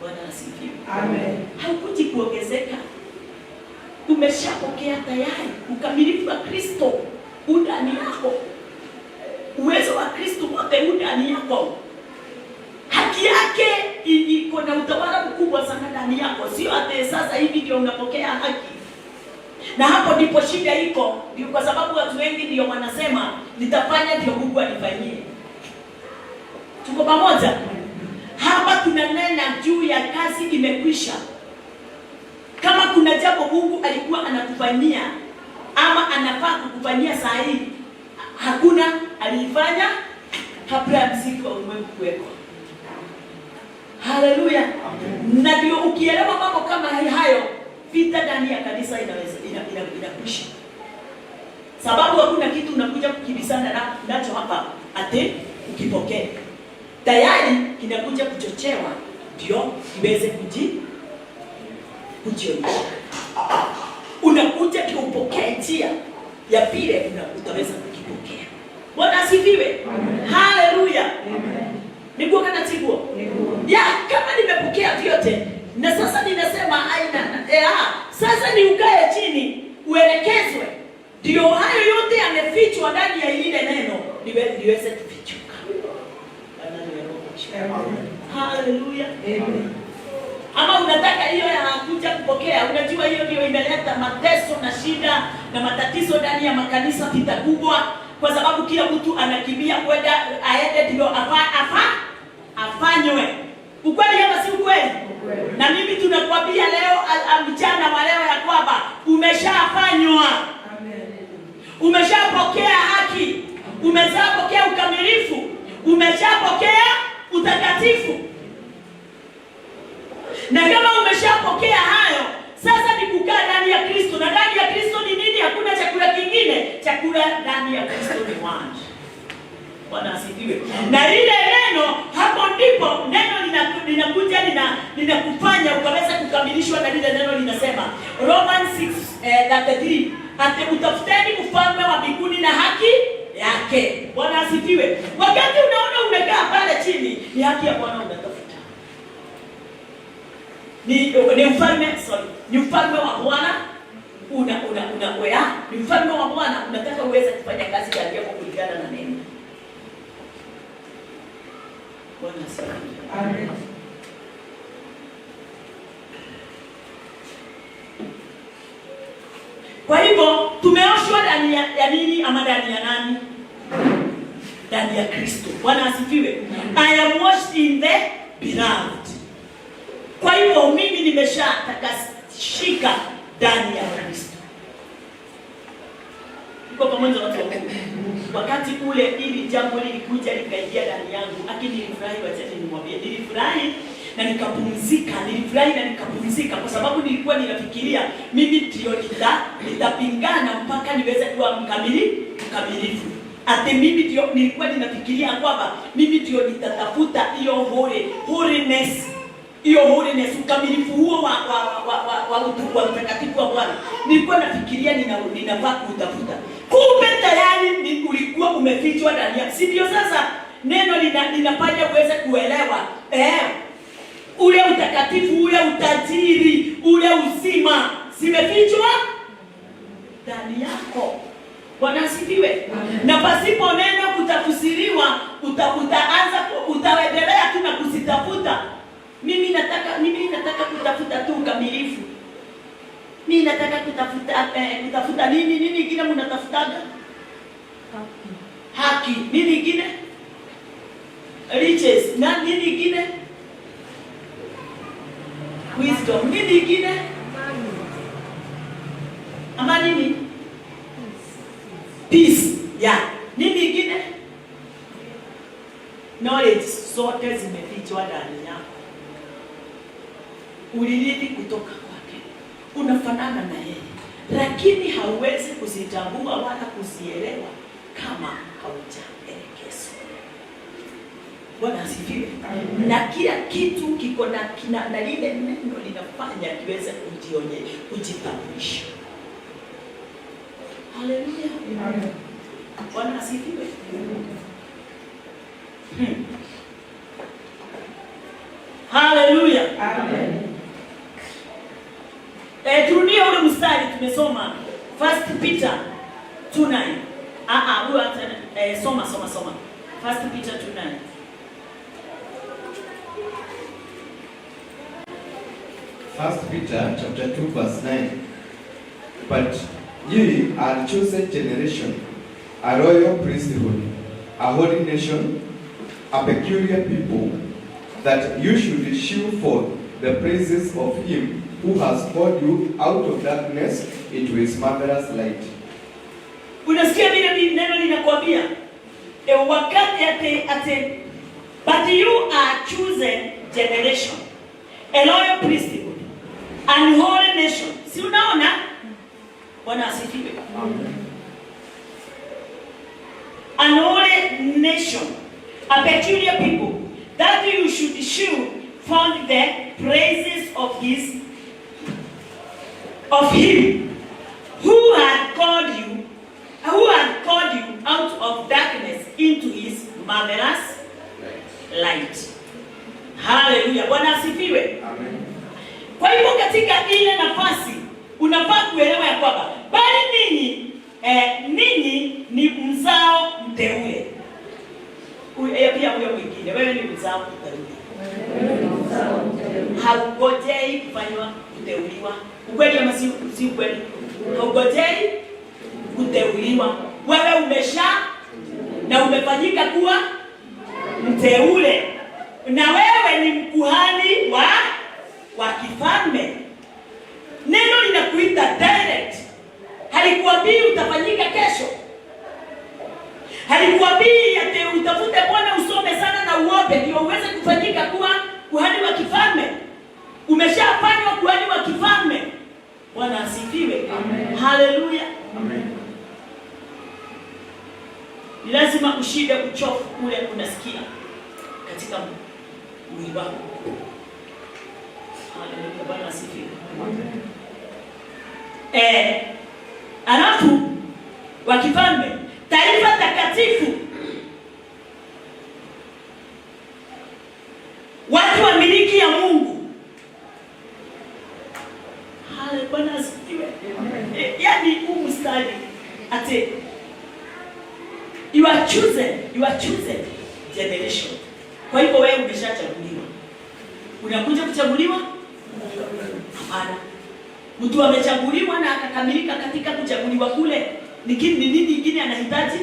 Bwana asifiwe. Amen. Haukuji kuongezeka. Umeshapokea tayari ukamilifu wa Kristo ndani yako. Uwezo wa Kristo wote ndani yako. Haki yake iko na utawala mkubwa sana ndani yako. Sio ate sasa hivi ndio unapokea haki. Na hapo ndipo shida iko. Ndio kwa sababu watu wengi ndio wanasema nitafanya ndio Mungu anifanyie. Tuko pamoja? Hapa tunanena juu ya kazi imekwisha. Kama kuna jambo Mungu alikuwa anakufanyia ama anafaa kukufanyia saa hii, hakuna alifanya kabla mziki wa ulimwengu kuwekwa. Haleluya. Na ndio ukielewa mambo kama hayo, vita ndani ya kanisa inakwisha. Sababu hakuna kitu unakuja kukibisana nacho hapa ate ukipokea. Tayari kinakuja kuchochewa ndio kiweze kujionyesha. Unakuja kiupokee njia ya pili utaweza kukipokea. Bwana asifiwe. Haleluya. Niko kana tiguo. Ya kama nimepokea vyote na sasa ninasema sasa ni ukae chini uelekezwe. Ndio hayo yote yamefichwa ndani ya ile neno liweze kufichuka. Bwana nimeroho. Haleluya. Amen. Ama unataka hiyo ya kuja kupokea, unajua hiyo ndio inaleta mateso na shida na matatizo ndani ya makanisa, vita kubwa, kwa sababu kila mtu anakimbia kwenda aende ndio afanywe. Ukweli ama si ukweli? Na mimi tunakwambia leo mchana wa leo ya kwamba umeshafanywa. Umeshapokea haki, umeshapokea ukamilifu, umeshapokea utakatifu. Na kama umeshapokea hayo, sasa ni kukaa ndani ya Kristo. Na ndani ya Kristo ni nini? Hakuna chakula kingine. Chakula ndani ya Kristo ni maji. Bwana asifiwe. Na ile neno, hapo ndipo neno linakuja linakufanya ukaweza kukamilishwa na lile neno linasema Romans 6:33, ate utafuteni ufalme wa mbinguni na haki yake. Bwana asifiwe. Wakati unaona umekaa pale chini, ni haki ya Bwana unatafuta. Ni ufalme wa Bwana ni ufalme wa Bwana unataka uweze kufanya kazi yako kulingana na neno. Bwana asifiwe. Amen. Kwa hivyo tumeoshwa ndani ya nini ama ndani ya nani? Ndani ya Kristo. Bwana asifiwe. I am washed in the beloved. Kwa hivyo mimi nimeshatakashika ndani ya Kristo. Kwa pamoja watu wa Mungu. Wakati ule ili jambo lilikuja likaingia ndani yangu, lakini nilifurahi, wacha nimwambie, nilifurahi na nikapumzika kwa sababu nilikuwa ninafikiria mimi ndio nitapingana mpaka niweze kuwa mkamilifu. Ate mimi ndio nilikuwa ninafikiria kwamba mimi ndio nitatafuta hiyo holiness, ukamilifu huo wa utakatifu wa Bwana. Nilikuwa nafikiria ninafaa kutafuta. Kumbe tayari ulikuwa umefichwa ndani yako. Si ndio? Sasa neno linafanya uweze kuelewa ule utakatifu, ule utajiri, ule uzima zimefichwa ndani yako. Bwana asifiwe. Na pasipo neno kutafsiriwa, utaendelea tu na kuzitafuta. Mimi nataka kutafuta tu ukamilifu. Mimi nataka kutafuta nini kingine mnatafutaga? Haki. Nini kingine? Riches. Na nini kingine? Wisdom. Nini kingine? Ama nini? Peace. Yeah. Nini kingine? Knowledge. Zote zimefichwa ndani yako. Ulirithi kutoka kwake. Unafanana na yeye. Lakini hauwezi kuzitambua wala kuzielewa kama haujaelekezwa. Bwana asifiwe. Na kila kitu kiko na lile neno linafanya kiweze kujitambulisha. Haleluya. Amen. Bwana asifiwe. Haleluya. Amen. Turudie ule mstari tumesoma 1 Peter 2:9. Huyo hata soma 1 Peter 2:9. 1 Peter chapter 2 verse 9. But ye are a chosen generation, a royal priesthood, a holy nation, a peculiar people, that you should show forth the praises of him who has called you out of darkness into his marvelous light. Unasikia vile neno linakwambia wakati but you are chosen generation, a royal priesthood, and holy nation. Si unaona? Bwana asifiwe. Amen. An holy nation, a peculiar people, that you should show forth the praises of him who had called you out of darkness into his marvelous light. Hallelujah. Bwana asifiwe. Amen. Kwa hivyo katika ile nafasi unafaa kuelewa ya kwamba bali ninyi ni mzao mteule. Pia huyo mwingine, wewe ni mzao mteule. Haugojei kufanywa kuteuliwa. Ukweli ama si ukweli? Haugojei kuteuliwa. Wewe na umefanyika kuwa mteule. Na wewe ni kuhani wa kifalme. Neno linakuita direct. Halikuambii utafanyika kesho. Halikuambii ati utafute Bwana usome sana na uombe ndio uweze kufanyika kuwa kuhani wa kifalme. Umeshafanywa kuhani wa kifalme. Bwana asifiwe. Amen. Haleluya. Amen. Ni lazima ushinde uchofu ule unasikia katika mwili wako. Haleluya. Bwana asifiwe. Alafu wa kifalme, taifa takatifu, watu wa miliki ya Mungu. Haleluya. Bwana asifiwe. Yaani huu mstari ate you are chosen generation. Kwa hivyo wewe umeshachaguliwa. Unakuja kuchaguliwa? Hapana. Mtu amechaguliwa na akakamilika katika kuchaguliwa kule. Ni nini kingine anahitaji?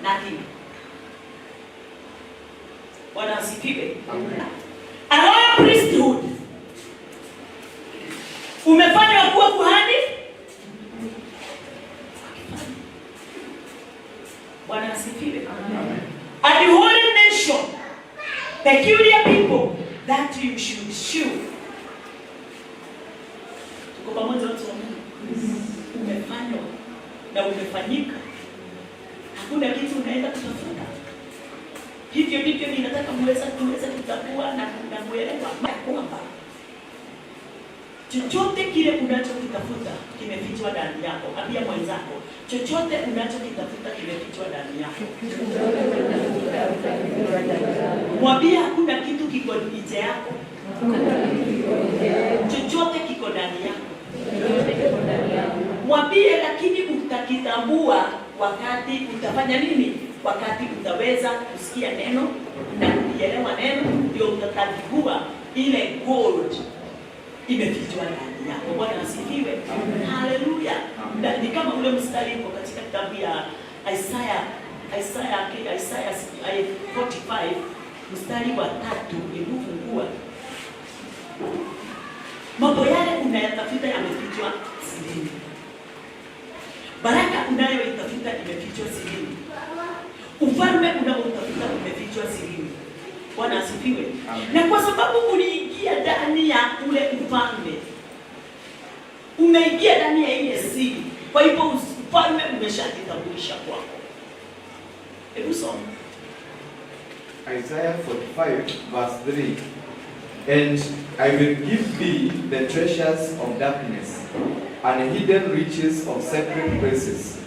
Nothing. Bwana asifiwe. Amen. A royal priesthood. Umefanywa kuwa kuhani? Bwana asifiwe. Amen. A holy nation, peculiar people that you should show. Tuko pamoja watu wa Mungu. Umefanywa na umefanyika. Hakuna kitu unaenda kutafuta. Hivyo ndivyo ninataka muweze kutambua na kuelewa kwamba chochote kile unachokitafuta kimefichwa ndani yako. Ambia mwenzako, chochote unachokitafuta kimefichwa ndani yako. Mwambie hakuna kitu kiko nje yako. Chochote kiko ndani yako. Mwambie lakini utakitambua wakati utafanya nini? Wakati utaweza kusikia neno na kuelewa neno, ndio utatambua ile gold imefichwa ndani yako. Bwana asifiwe. Haleluya. Ni kama ule mstari uko katika kitabu ya Isaiah 45 mstari wa 3, hebu fungua. Mambo yale unayatafuta yamefichwa sirini. Baraka unayoitafuta imefichwa sirini. Ufalme unaotafuta umefichwa sirini. Bwana asifiwe. Na kwa sababu uliingia ndani ya ule ufalme, umeingia ndani ya ile siri, kwa hivyo ufalme umeshajitambulisha kwako. Hebu soma Isaiah 45 verse 3. And I will give thee the treasures of darkness and hidden riches of sacred places,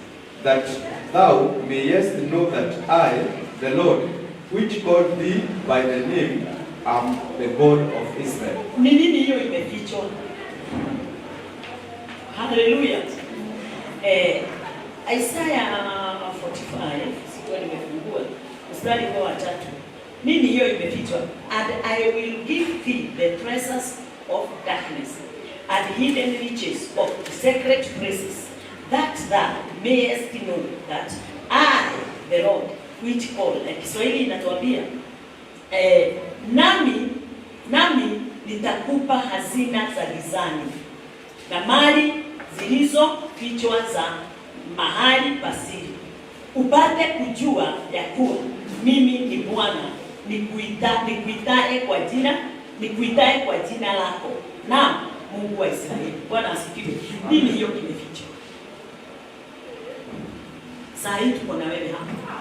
that thou mayest know that I, the Lord, which called thee by the name, am the God of Israel. ni nini hiyo imefichwa. Haleluya. Isaiah 45 sikuwa nimefungua mstari wa 3. Nini hiyo imefichwa? And I will give thee the treasures of darkness and hidden riches of sacred places, that thou mayest know that I, the Lord, which called. Kiswahili inatuambia nami nitakupa hazina za gizani na mali zilizofichwa za mahali pasiri, upate kujua ya kuwa mimi ni Bwana, nikuitaye kwa jina lako, na Mungu wa Israeli. Bwana asifiwe. Nini hiyo kimefichwa? Saa hii tuko na wewe hapa.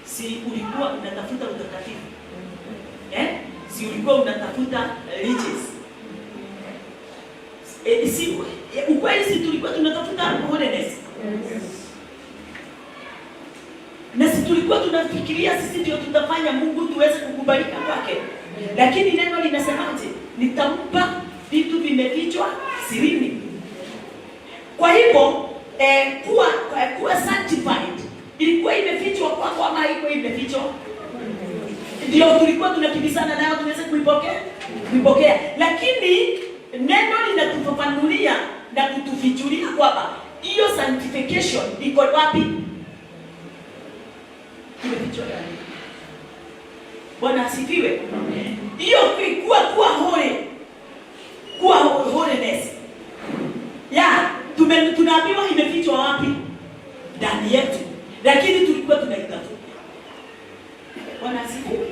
Si ulikuwa unatafuta utakatifu? Si ulikuwa unatafuta riches? Si ukweli, si tulikuwa tunatafuta holiness? Na si tulikuwa tunafikiria sisi ndio tutafanya Mungu tuweze kukubalika kwake? Lakini neno linasemaje? Nitampa vitu vimefichwa sirini. Kwa hivyo kuwa sanctified ilikuwa imefichwa kwako ama haikuwa imefichwa? Ndio tulikuwa tunakimbizana nayo tuweze kuipokea. Lakini neno linatufafanulia na kutufichulia kwamba hiyo sanctification iko wapi? Imefichwa ndani. Bwana asifiwe. Hiyo kuwa holiness. Tunaambiwa imefichwa wapi? Ndani yetu. Lakini tulikuwa tunaitafuta. Bwana asifiwe.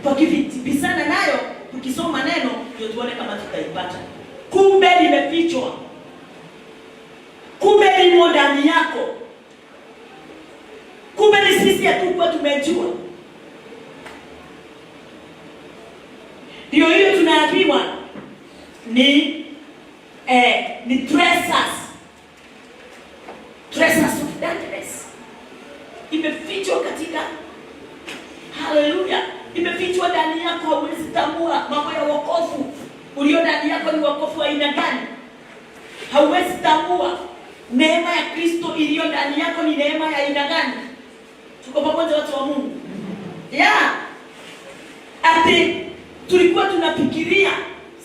Tukibisana nayo, tukisoma neno ndio tuone kama tutaipata. Kumbe limefichwa. Kumbe limo ndani yako. Kumbe ni sisi hatukuwa tumejua. Ndio hiyo tunaambiwa ni treasures of darkness. Imefichwa katika, haleluya, imefichwa ndani yako. Hauwezi tambua mambo ya wokovu ulio ndani yako ni wokovu wa aina gani. Hauwezi tambua neema ya Kristo iliyo ndani yako ni neema ya aina gani. Tuko pamoja watu wa Mungu? Ati tulikuwa tunafikiria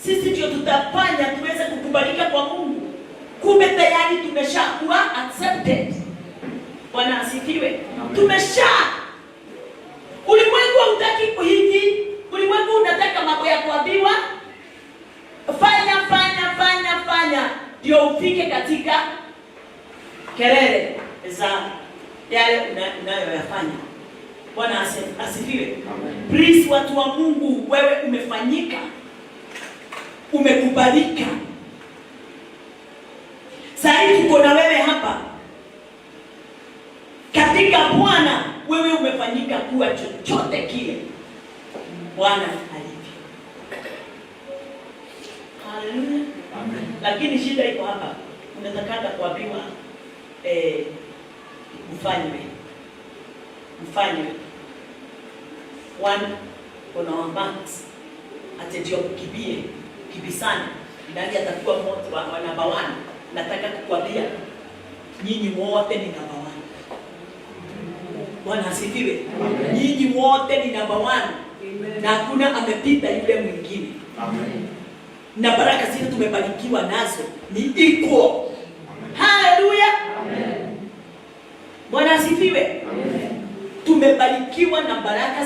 sisi ndio tutafanya tuweze kukubalika kwa Mungu. Kumbe tayari tumeshakuwa accepted. Bwana asifiwe. Ulimwengu hautaki kuhiji. Ulimwengu unataka mambo ya kuambiwa fanya ndio ufike katika kelele za yale unayoyafanya. Bwana asifiwe. Please watu wa Mungu, wewe umefanyika, umekubalika. Sasa tuko na wewe hapa katika Bwana. Wewe umefanyika kuwa chochote kile Bwana alivyo. Haleluya. Amen. Lakini shida iko hapa. Unataka kuambiwa mfanye one on our backs, atedio kibisana ndani atakuwa moto wa namba 1. Nataka kukwambia nyinyi wote ni namba 1. Bwana asifiwe. Nyinyi wote ni namba 1. Na hakuna amepita yule mwingine. Amen. Na baraka zile tumebarikiwa nazo ni equal. Haleluya. Amen. Bwana asifiwe. Amen. Tumebarikiwa na baraka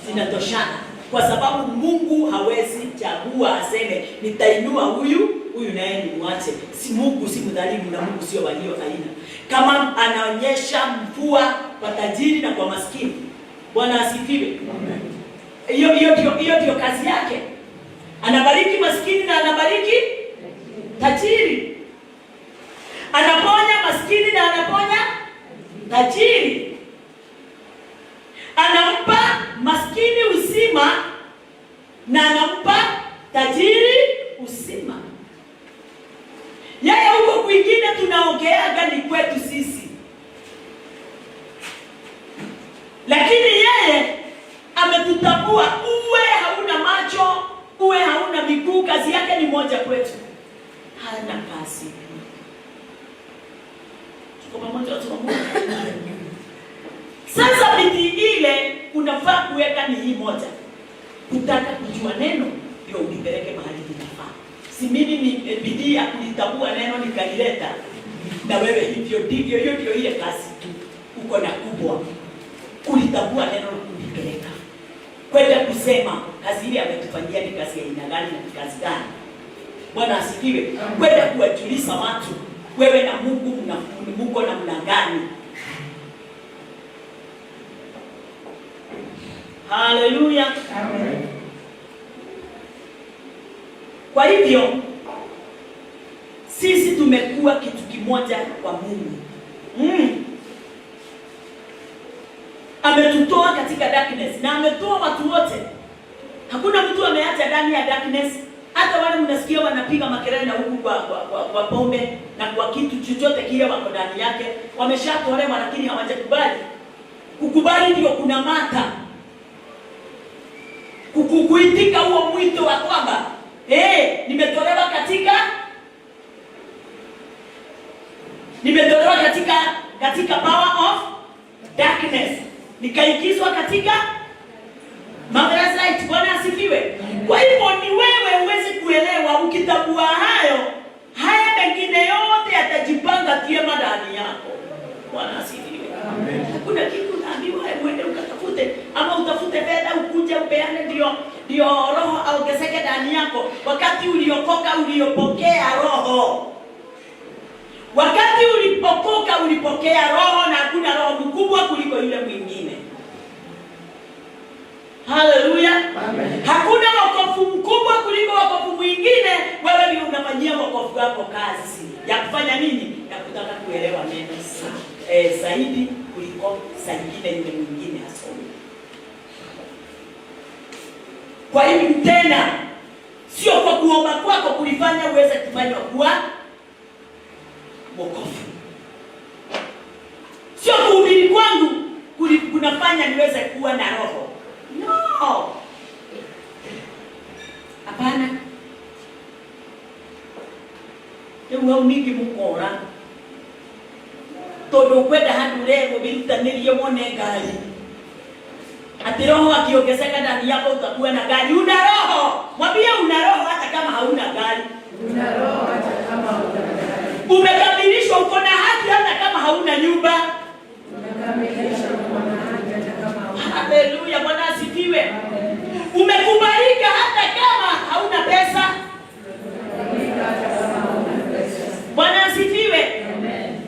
zinatoshana, kwa sababu Mungu hawezi chagua aseme nitainua huyu naye nimwache. Si Mungu si mdhalimu, na Mungu sio walio aina. Kama anaonyesha mvua kwa tajiri na kwa maskini. Bwana asifiwe. Amen. Hiyo ndio kazi yake. Anabariki maskini na anabariki tajiri. Anaponya maskini na anaponya tajiri. Anampa maskini uzima na anampa tajiri uzima. Yeye huko kwingine tunaongeaga ni kwetu sisi. Lakini yeye ametutambua. Uwe hauna macho, uwe hauna miguu, kazi yake ni moja kwetu. Hana kazi. Tuko pamoja watu wa Mungu. Sasa bidii ile unafaa kuweka ni hii moja. Kutaka kujua neno ndio unipeleke mahali ninafaa. Si mimi ni bidii ya kulitambua neno nikalileta. Na wewe hivyo ndivyo, hiyo ndio ile kazi tu. Uko na kubwa. Kulitambua neno na kulipeleka. Kwenda kusema kazi ile ametufanyia ni kazi ya aina gani na kazi gani. Bwana asifiwe. Kwenda kuwajulisha watu wewe na Mungu mko na mnangani. Haleluya. Amen. Kwa hivyo sisi tumekuwa kitu kimoja kwa Mungu. Ametutoa katika darkness na ametoa watu wote. Hakuna mtu ameacha ndani ya darkness. Hata wale mnasikia wanapiga makelele na huku kwa pombe na kwa kitu chochote kile wako ndani yake, wameshatolewa lakini hawajakubali. Kukubali ndio kuna mata. Kuitika huo mwito wa kwamba nimetolewa katika power of darkness, nikaingizwa katika marvelous light. Bwana asifiwe. Kwa hivyo ni wewe uweze kuelewa, ukitambua haya mengine yote yatajipanga vyema ndani yako. Bwana asifiwe. Amen. Kuna kitu unaambiwa uende ukatafute, ama utafute fedha wakati uliokoka uliopokea roho. Wakati ulipokoka ulipokea roho, na hakuna roho mkubwa kuliko yule mwingine. Haleluya. Amen. Hakuna wokovu mkubwa kuliko wokovu mwingine. Wewe ndio unafanyia wokovu wako kazi ya kufanya nini? Ya kutaka kuelewa neno zaidi kuliko saingine yule mwingine asome. Kwa hivyo tena sio kwa kuomba kwako kulifanya uweze kufanywa kuwa wokovu. Sio kuhubiri kwangu kunafanya niweze kuwa na roho. No. Hapana. Ewe mingi mukora. Todo kwenda hadi leo bilitanirie mone gari. Ati roho akiongezeka ndani yako utakuwa na gari. Una roho. Mwambie una roho hata kama hauna gari. Una roho hata kama hauna gari. Umekamilishwa, uko na haki hata kama hauna nyumba. Umekamilishwa, uko na haki hata kama hauna. Haleluya, Bwana asifiwe. Umekubalika hata kama hauna pesa. Bwana asifiwe.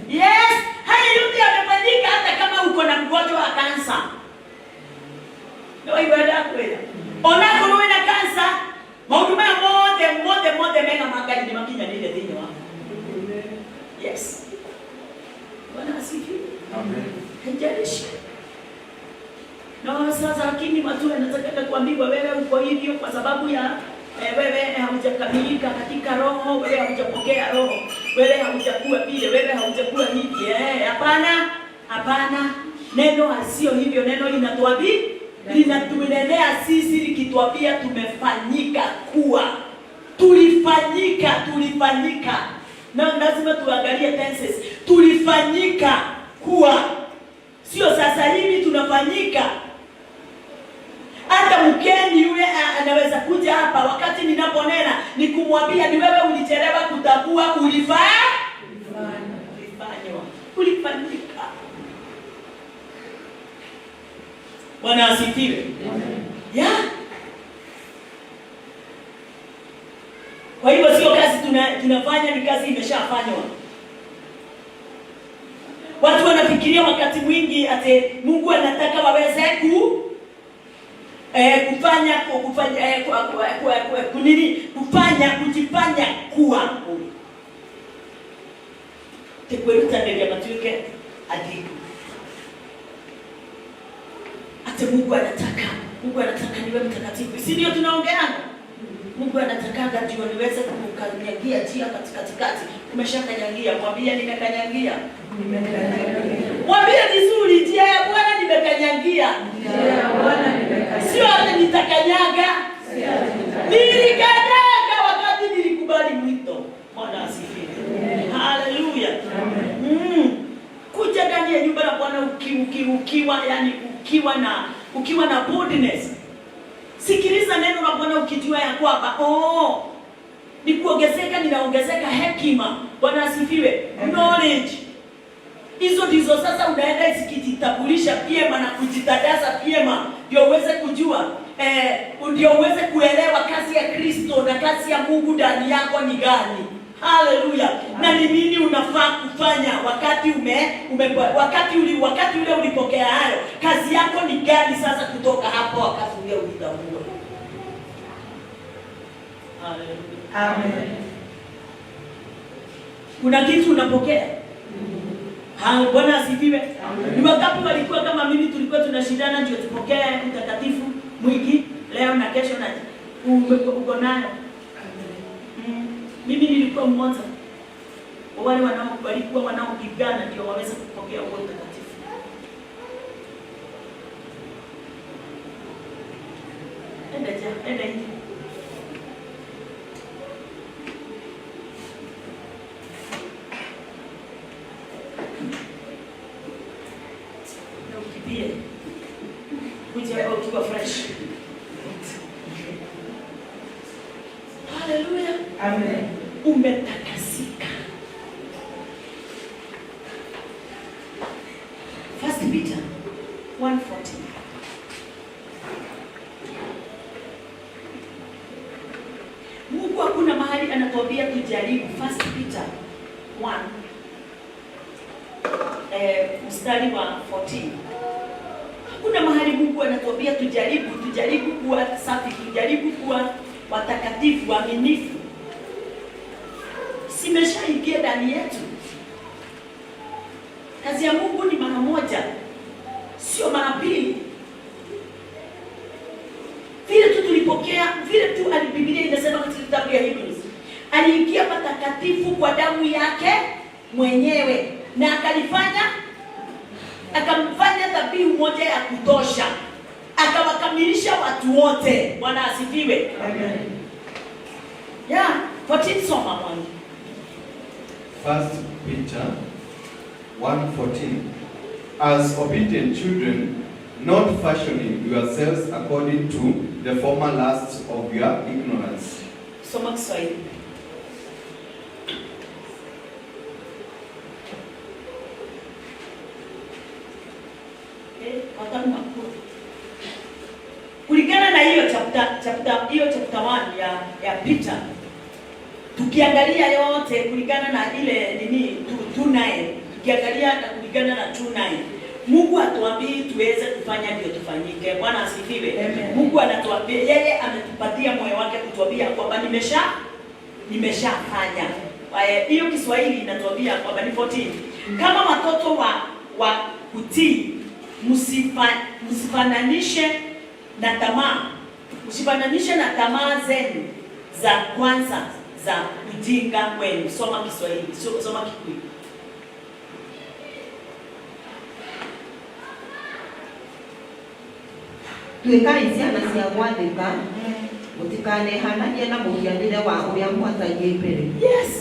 Yes, haleluya, umefanyika hata kama uko na mgonjwa wa kansa. Ndio ibada kweli. Onako wewe na kansa, mauduma moja mega magari ni makinya nile dini wako. Yes. Bwana asifiwe. Amen. Hajalishi. No, sasa lakini watu wanataka kuambiwa wewe uko hivyo kwa sababu ya wewe haujakamilika katika roho, wewe haujapokea roho, wewe haujakuwa vile, wewe haujakuwa hivi. Hapana, hapana. Neno sio hivyo. Neno linatuelezea sisi likituambia tumefanyika kuwa. Tulifanyika. Na lazima tuangalie tenses. Tulifanyika kuwa. Sio sasa hivi tunafanyika. Hata mkeni yule anaweza kuja hapa wakati ninaponena ni kumwambia ni wewe ulichelewa kutambua ulifanywa. Ulifanyika. Bwana asifiwe. Ya. Kwa hivyo sio kazi tunafanya, ni kazi imeshafanywa. Watu wanafikiria wakati mwingi ati Mungu anataka waweze kujifanya kuwa. Tekweruta ndio matuke adiku. Ati Mungu anataka niwe mtakatifu. Si ndio tunaongeana? Mungu anataka ndio niweze kukanyagia njia katikati. Umeshakanyagia, mwambie nimekanyagia. Mwambie vizuri, njia ya Bwana nimekanyagia. Sio ati nitakanyaga. Nilikanyaga wakati nilikubali mwito. Bwana asifiwe. Haleluya. Kuja ndani ya nyumba ya Bwana ukiwa na boldness. Sikiliza neno la Bwana ukijua ya kwamba ni kuongezeka, ninaongezeka hekima. Bwana asifiwe. Knowledge. Hizo ndizo sasa unaenda isikijitabulisha vyema na kujitadaza vyema ndio uweze kujua ndio uweze kuelewa kazi ya Kristo na kazi ya Mungu ndani yako ni gani. Haleluya. Na ni nini unafaa kufanya wakati ule ulipokea hayo. Kazi yako ni gani sasa kutoka hapo wakati ule ulitambua. Haleluya. Amen. Kuna kitu unapokea. Bwana asifiwe. Ni wakati walikuwa kama mimi tulikuwa tunashindana ndio tupokee utakatifu mwingi leo na kesho na uko nayo. Mimi nilikuwa mmoja wale walikuwa wanaopigana ndio waweze kupokea huo utakatifu. Enda hivi. Na ukipie. Kuja ukiwa fresh. Haleluya. Amen. Umetakasika. First Peter 1:14. Mungu hakuna tujaribu 1 Peter 1 mstari wa 14. Hakuna mahali Mungu anatuambia tujaribu kuwa safi, tujaribu kuwa watakatifu, waaminifu. Simeshaingia ndani yetu. Kazi ya Mungu ni mara moja, sio mara mbili. Vile tu tulipokea, vile tu Biblia inasema katika kitabu ya Hebrews, aliingia patakatifu kwa damu yake mwenyewe na akamfanya dhabihu moja ya kutosha, akawakamilisha watu wote. Bwana asifiwe. Amen. Yeah, 14 soma mwanzo. 1 Peter 1:14. As obedient children, not fashioning yourselves according to the former lusts of your ignorance. Soma Kiswahili. Kulingana na hiyo chapter 1 ya Peter, tukiangalia yote kulingana na ile nini 2:9, tukiangalia na kulingana na 2:9, Mungu atuambii tuweze kufanya ndio tufanyike. Bwana asifiwe. Amen. Mungu anatuambia, yeye ametupatia moyo wake kutuambia kwamba nimeshafanya. Hiyo Kiswahili inatuambia kwamba ni 14. Kama watoto wa kutii, msifananishe na tamaa. Msifananishe na tamaa zenu za kwanza za ujinga wenu. Soma Kiswahili, soma Kikuyu. Tuikai ciana cia gwathĩka mũtikanehanagie na mũhianĩre wa ũrĩa mwatariĩ mbere. Yes.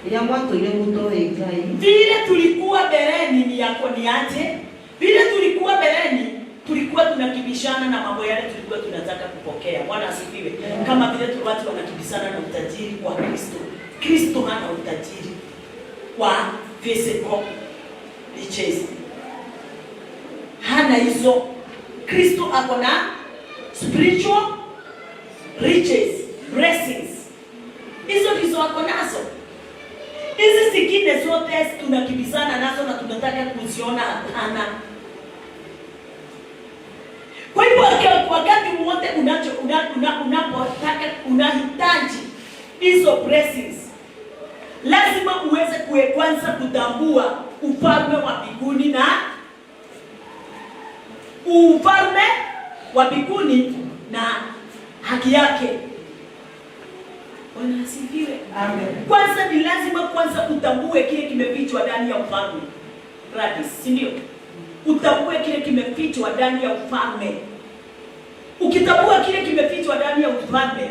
Ĩrĩa mwatũire mũtoĩ Ngai. Vile tulikuwa bereni ni yako ni aje? Vile tulikuwa bereni tulikuwa tunakibishana na mambo yale tulikuwa tunataka kupokea. Bwana asifiwe. Kama vile watu wanakibishana na utajiri wa Kristo. Kristo hana utajiri wa physical riches. Hana hizo. Kristo ako na spiritual riches, blessings. Hizo ndizo ako nazo. Hizi zingine zote tunakibizana nazo na tunataka kuziona hapana. Kwa hivyo wakati wote unapotaka unahitaji hizo blessings, lazima uweze kwanza kutambua ufalme wa mbinguni na ufalme wa mbinguni na haki yake. Bwana asifiwe. Amen. Kwanza ni lazima kwanza utambue kile kimefichwa ndani ya ufalme. Radis, si ndio? Utambue kile kimefichwa ndani ya ufalme. Ukitambua kile kimefichwa ndani ya ufalme,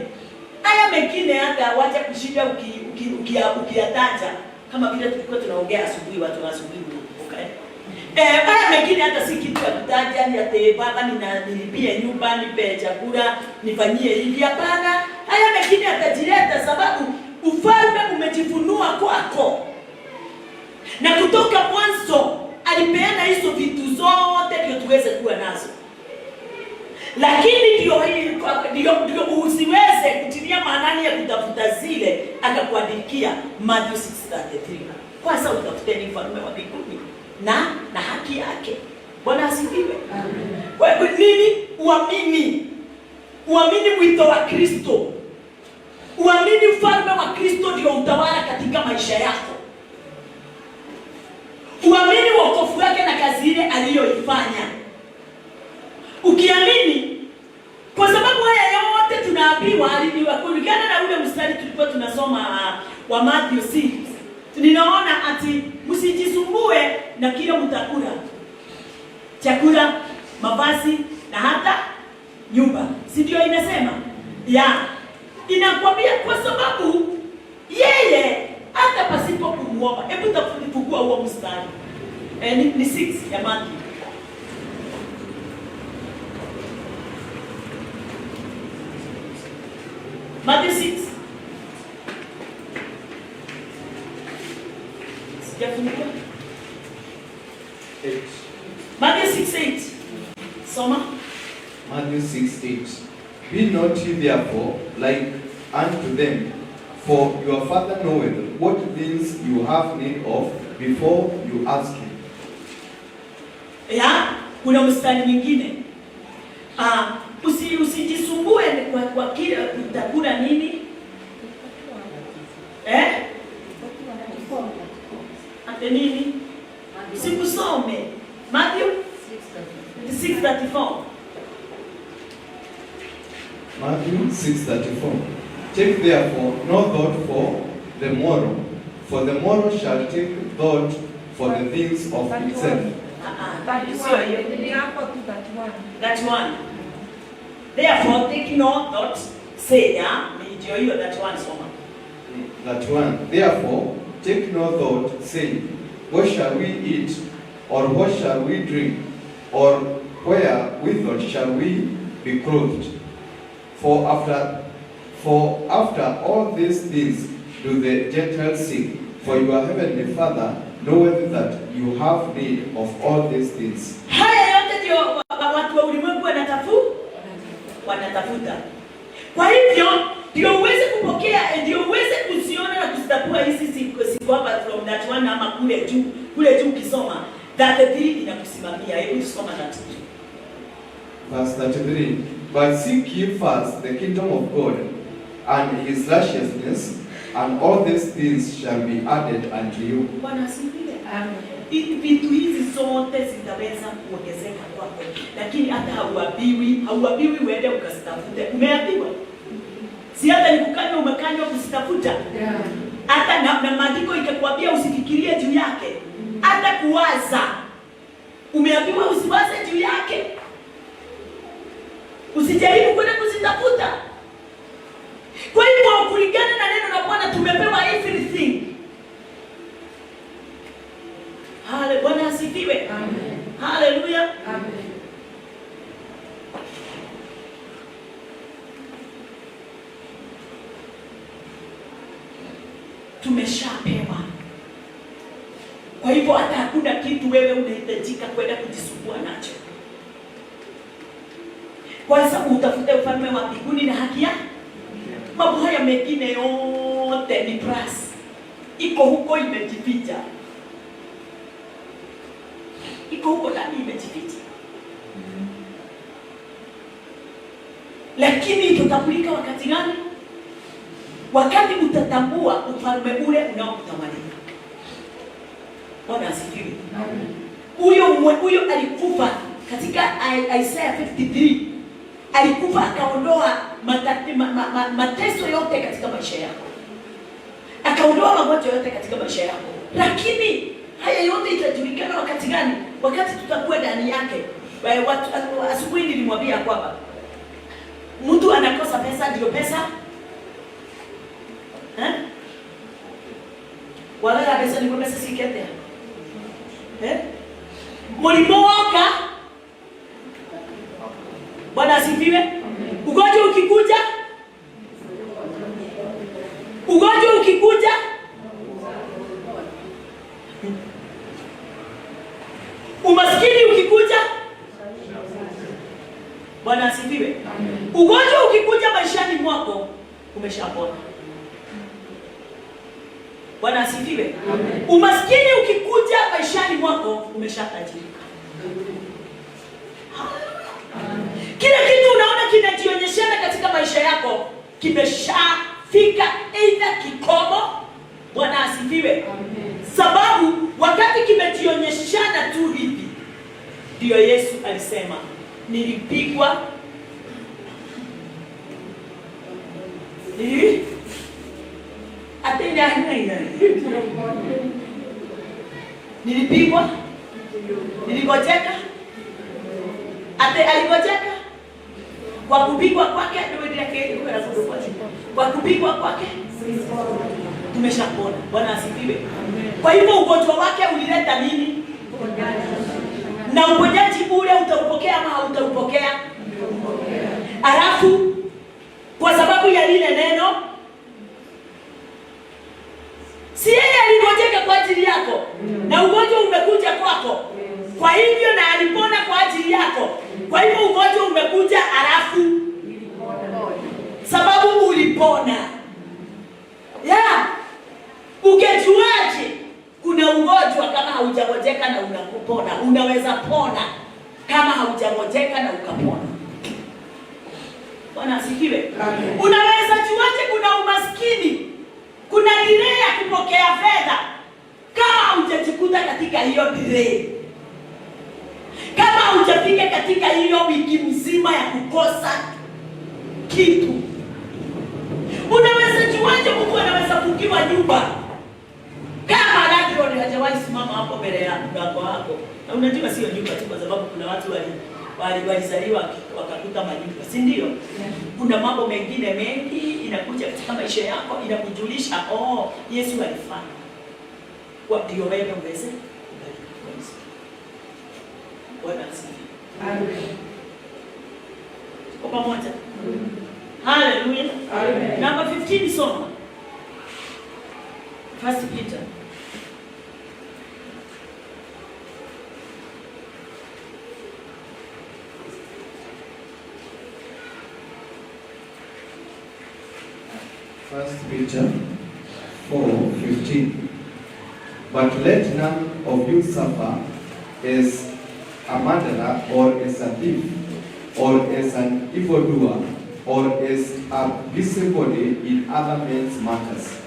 haya mengine hata wacha kushinda ukiyataja kama vile tulikuwa tunaongea asubuhi, watu wa asubuhi. Okay? Haya mengine hata si kitu ya kutaja, ni ate baba nilipie nyumba, nipe chakula, nifanyie hivi. Hapana, haya mengine atajileta sababu ufalme umejifunua kwako. Na kutoka mwanzo alipeana hizo vitu zote ndio tuweze kuwa nazo. Lakini ndio usiweze kutilia maanani ya kutafuta zile, akakuandikia Matthew 6:33. Kwanza utafuteni ufalme wa mbinguni na haki yake. Bwana asifiwe. Kwa hivyo nini? Uamini mwito wa Kristo. Uamini ufalme wa Kristo ndio utawala katika maisha yako. Uamini wokovu wake na kazi ile aliyoifanya. Ukiamini, kwa sababu haya yote tunaambiwa kulingana na ule mstari tulikuwa tunasoma wa Matthew 6. Tunaona ati msijisumbue na kile mtakula. Chakula, mavazi na hata nyumba. Si ndio inasema? Inakwambia kwa sababu yeye hata pasipo kumuomba. Hebu tafungua huo mstari. Ni 6 ya Matthew. Matthew 6. Sijafungua. 8. Matthew 6:8. Soma. Matthew 6:8. Be not ye therefore like unto them, For your Father knoweth what things you have need of before you ask him. Kuna mstari mwingine. Usijisumbue kwa kile utakula nini? Ate nini? Sikusome. Matthew 6:34. Matthew 6:34. Take therefore no thought for the morrow, for the morrow shall take thought for the things of itself. That one. Therefore take no thought, say ndio hiyo that one soma. That one. Therefore take no thought, saying, what shall we eat, or what shall we drink, or wherewithal shall we be clothed? For after all these things do the Gentiles seek, for your heavenly Father knoweth that you have need of all these things. Haya yote ndio watu wa ulimwengu wanatafuta. Kwa hivyo ndio uweze kupokea, ndio uweze kuziona na kuzitambua hizi siku hapa from that one ama kule juu ukisoma that the three inakusimamia. Hebu tusome that. Verse 33. But seek ye first the kingdom of God and his righteousness, and all these things shall be added unto you. Bwana asifiwe. Amen. Vitu hizi zote zitaweza kuongezeka kwako, lakini hata hauambiwi uende ukazitafute. Umeambiwa? Si hata nikukanywa umekanywa kuzitafuta. Hata na maandiko ikakwambia usifikirie juu yake. Hata kuwaza. Umeambiwa usiwaze juu yake. Usijaribu kwenda kuzitafuta. Kwa hivyo kulingana na neno la Bwana tumepewa everything. Bwana asifiwe. Amen. Hallelujah. Amen. Tumeshapewa. Kwa hivyo hata hakuna kitu wewe unahitajika kwenda kujisumbua nacho. Kwanza utafute ufalme wa mbinguni na haki yake. Mambo haya mengine yote ni plus. Iko huko imejificha. Iko huko ndani imejificha. Lakini itatambulika wakati gani? Wakati utatambua ufalme ule unaokutawalika. Bwana asifiwe. Huyo alikufa katika Isaiah 53. Alikufa akaondoa mateso yote katika maisha yako. Akaondoa magonjwa yote katika maisha yako. Lakini haya yote itajulikana wakati gani? Wakati tutakuwa ndani yake. Asubuhi nilimwambia kwamba mtu anakosa pesa ndio pesa. Wala pesa ndio pesa sikete. Mulimoka. Bwana asifiwe. Ugonjwa ukikuja umaskini ukikuja, Bwana asifiwe. Ugonjwa ukikuja maishani mwako umeshapona. Bwana asifiwe. Umaskini ukikuja maishani mwako umeshatajirika. Kila kitu unaona kinajionyeshana katika maisha yako kimeshafika aidha kikomo. Bwana asifiwe. Sababu wakati kimejionyeshana tu hivi ndio Yesu alisema nilipigwa nilipigwa, niligojeka, aligojeka kwa kupigwa kwake, kwa kupigwa kwake tumeshapona. Bwana asifiwe. Kwa hivyo ugonjwa wake ulileta nini? Na uponyaji ule utaupokea ama hautaupokea? Alafu kwa sababu ya lile neno, si yeye aligojeka kwa ajili yako na ugonjwa umekuja kwako. Kwa hivyo na alipona kwa ajili yako. Kwa hivyo ugonjwa umekuja alafu sababu ulipona. Ungejuaje kuna ugonjwa kama haujangojeka na unakupona? Unaweza pona kama haujangojeka na ukapona. Bwana asifiwe. Unaweza juaje kuna umaskini, kuna delay ya kupokea fedha kama hujajikuta katika hiyo delay, kama hujafika katika hiyo wiki mzima ya kukosa kitu? Unaweza juaje mtu anaweza kukiwa nyumba kama landlord hajawahi simama hapo mbele ya mlango wako? Na unajua sio nyumba tu, kwa sababu kuna watu walizaliwa wakakuta manyumba, si ndio? Kuna mambo mengine mengi inakuja katika maisha yako, inakujulisha Yesu alifanya kwa ndio wewe uweze kubadilika. Bwana asifiwe. Amen. Kwa pamoja. Hallelujah. Amen. Number 15 soma. First Peter. First Peter 4:15. But let none of you suffer as a murderer, or as a thief, or as an evildoer, or as a busybody in other men's matters.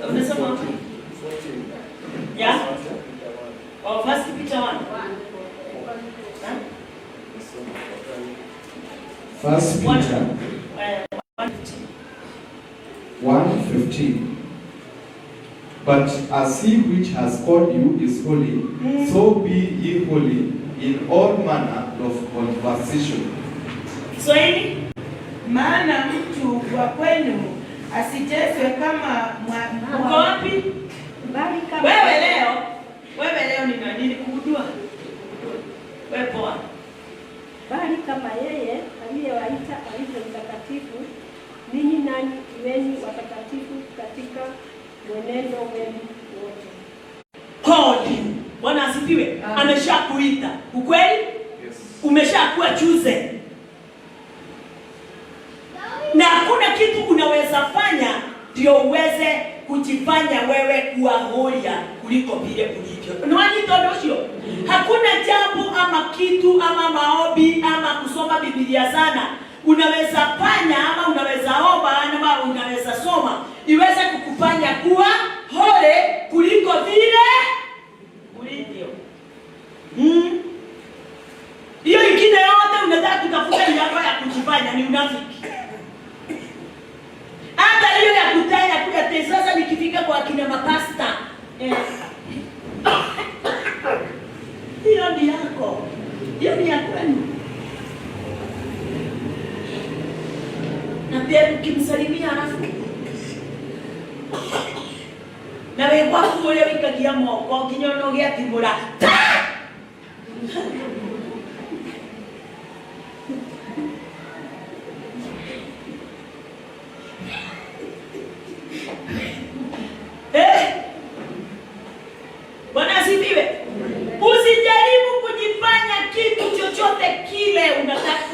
Unasema? Yeah? Oh, First Peter 1. First Peter 1:15. But as he which has called you is holy, so be ye holy in all manner of conversation. Swahili? Maana mtu wa kwenu asiteswe kama Uko wapi? Bali kama Wewe leo ni nani kujua? Wewe poa. Bali kama yeye aliyewaita alivyo mtakatifu, ninyi nanyi iweni watakatifu katika mwenendo wenu wote. Kodi. Bwana asifiwe. Ameshakuita. Ukweli? Yes. Umeshakuwa choose. Na hakuna kitu unaweza fanya ndio uweze kujifanya wewe kuwa holia kuliko vile ulivyo. Ni ndio? Hakuna jambo ama kitu ama maombi ama kusoma Biblia sana unaweza fanya ama unaweza omba ama unaweza soma iweze kukufanya kuwa hole kuliko vile ulivyo. Hiyo ingine yote unataka kutafuta njia ya kujifanya ni unafiki. Hata hiyo ya kutaya kuja sasa nikifika kwa kina mapasta. Hiyo ni yako. Hiyo ni yako. Na pia ukimsalimia alafu na wewe wako wewe wikagia moko kinyono gya timura. Bwana asifiwe. Usijaribu kujifanya kitu chochote kile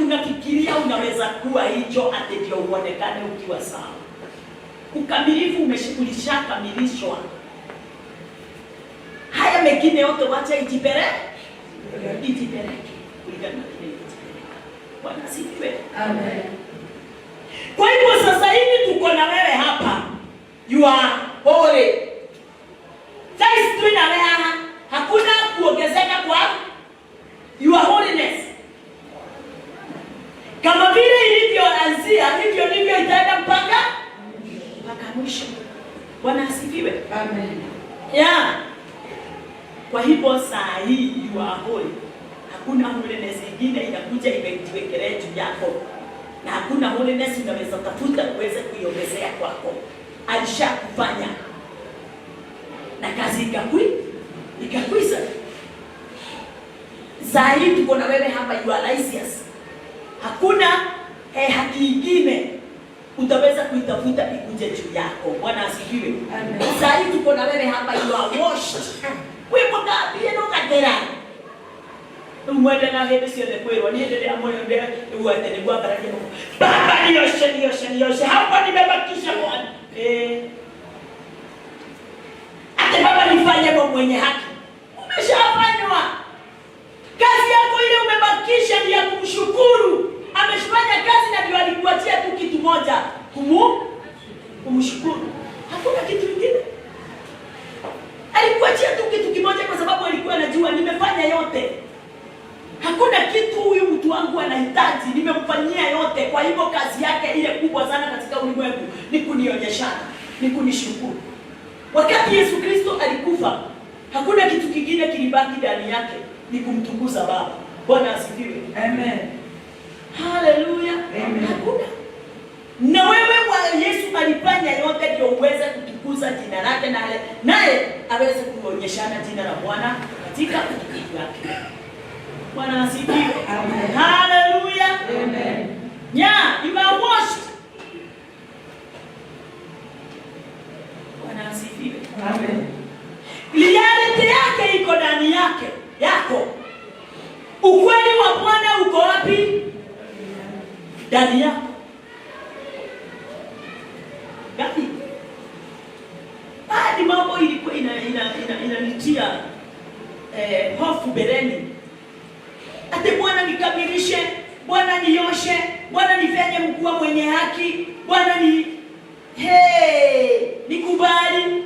unafikiria unaweza kuwa hicho ati ndio uonekane ukiwa sawa. Ukamilifu umeshakamilishwa. Haya mengine yote wacha ijipeleke. Kulingana na kile kilichopeleka. Bwana asifiwe. Amen. Kwa hivyo sasa hivi tuko na wewe hapa. You are holy. Sasa tunaelewa hakuna kuongezeka kwa your holiness. Kama vile ilivyoanzia hivyo ndivyo itaenda mpaka mwisho. Bwana asifiwe. Amen. Yeah. Kwa hivyo saa hii you are holy. Hakuna holiness nyingine inakuja imejiwekelea juu yako. Na hakuna holiness unaweza tafuta uweze kuiongezea kwako. Alishakufanya. Na kazi ikakwisha. Zaidi tuko na wewe hapa you are righteous. Hakuna haki nyingine utaweza kuitafuta ikuje juu yako. Bwana asifiwe. Amen. Zaidi tuko na wewe hapa you are washed. Wewe mtaambie ndo kadera. Mwende na hende ciothe kwirwo ni hende ya moyo ndio uwete ni kwa baraka yako. Baba nioshe hapa nimebakisha Bwana. Ate Baba nifanye kwa mwenye haki. Umeshafanywa. Kazi yako ile umebakisha ni ya kumshukuru. Ameshafanya kazi na ndio alikuachia tu kitu moja. Kumshukuru. Hakuna kitu kingine. Alikuachia tu kitu kimoja kwa sababu alikuwa anajua nimefanya yote. Hakuna kitu huyu mtu wangu anahitaji, nimemfanyia yote. Kwa hivyo kazi yake ile kubwa sana katika ulimwengu ni kunionyeshana, ni kunishukuru. Wakati Yesu Kristo alikufa, hakuna kitu kingine kilibaki ndani yake, ni kumtukuza Baba. Bwana asifiwe. Amen. Haleluya. Amen. Hakuna. Na wewe wa Yesu alifanya yote ndio uweze kutukuza jina lake naye aweze kuonyeshana jina la Bwana katika utukufu wake. Bwana asifiwe. Amen. Haleluya. Amen. Yeah, you are washed. Bwana asifiwe. Amen. Reality yake iko ndani yako. Ukweli wa Bwana uko wapi? Ndani yako. Gapi? Hadi mambo ilikuwa inanitia hofu bereni. Ate Bwana nikamilishe, Bwana nioshe, Bwana nifanye mkuu mwenye haki, Bwana nikubali.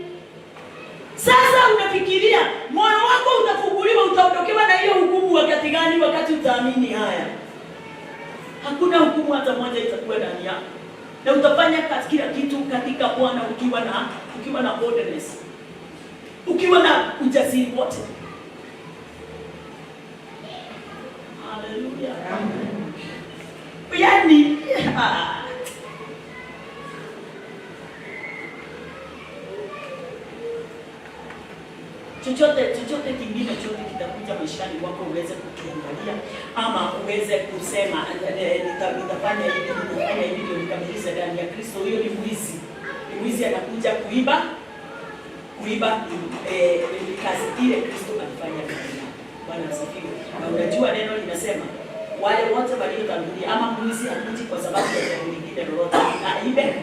Sasa unafikiria moyo wako utafunguliwa, utaondokewa na hiyo hukumu wakati gani? Wakati utaamini haya. Hakuna hukumu hata moja itakuwa ndani yako. Na utafanya kila kitu katika Bwana ukiwa na boldness. Ukiwa na ujasiri wote. Haleluya. Amen. Yaani chochote kingine chote kitakuja maishani mwako uweze kukiangalia ama uweze kusema nitafanya hivi ndio nikamilishe ndani ya Kristo. Hiyo ni mwizi. Ni mwizi anakuja kuiba kazi ile Kristo alifanya ndani yako. Bwana asifiwe. Na unajua neno linasema wale wote waliotangulia ama mwizi hakuji kwa sababu ya jambo lingine lolote. Aibe,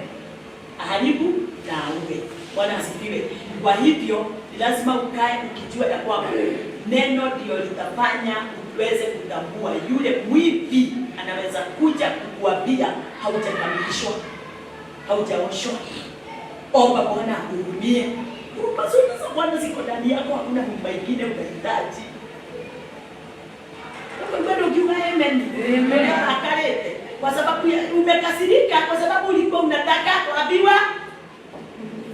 aharibu na auwe. Bwana asifiwe. Kwa hivyo lazima ukae ukijua ya kwamba neno ndio litafanya uweze kutambua yule mwivi anaweza kuja kukuambia haujakamilishwa, haujaoshwa. Omba Bwana akuhurumie. Huruma zote za Bwana ziko ndani yako, hakuna huruma nyingine unahitaji. Bado ukiwa amen. Amen. Akalete. Kwa sababu umekasirika, kwa sababu ulikuwa unataka kuambiwa.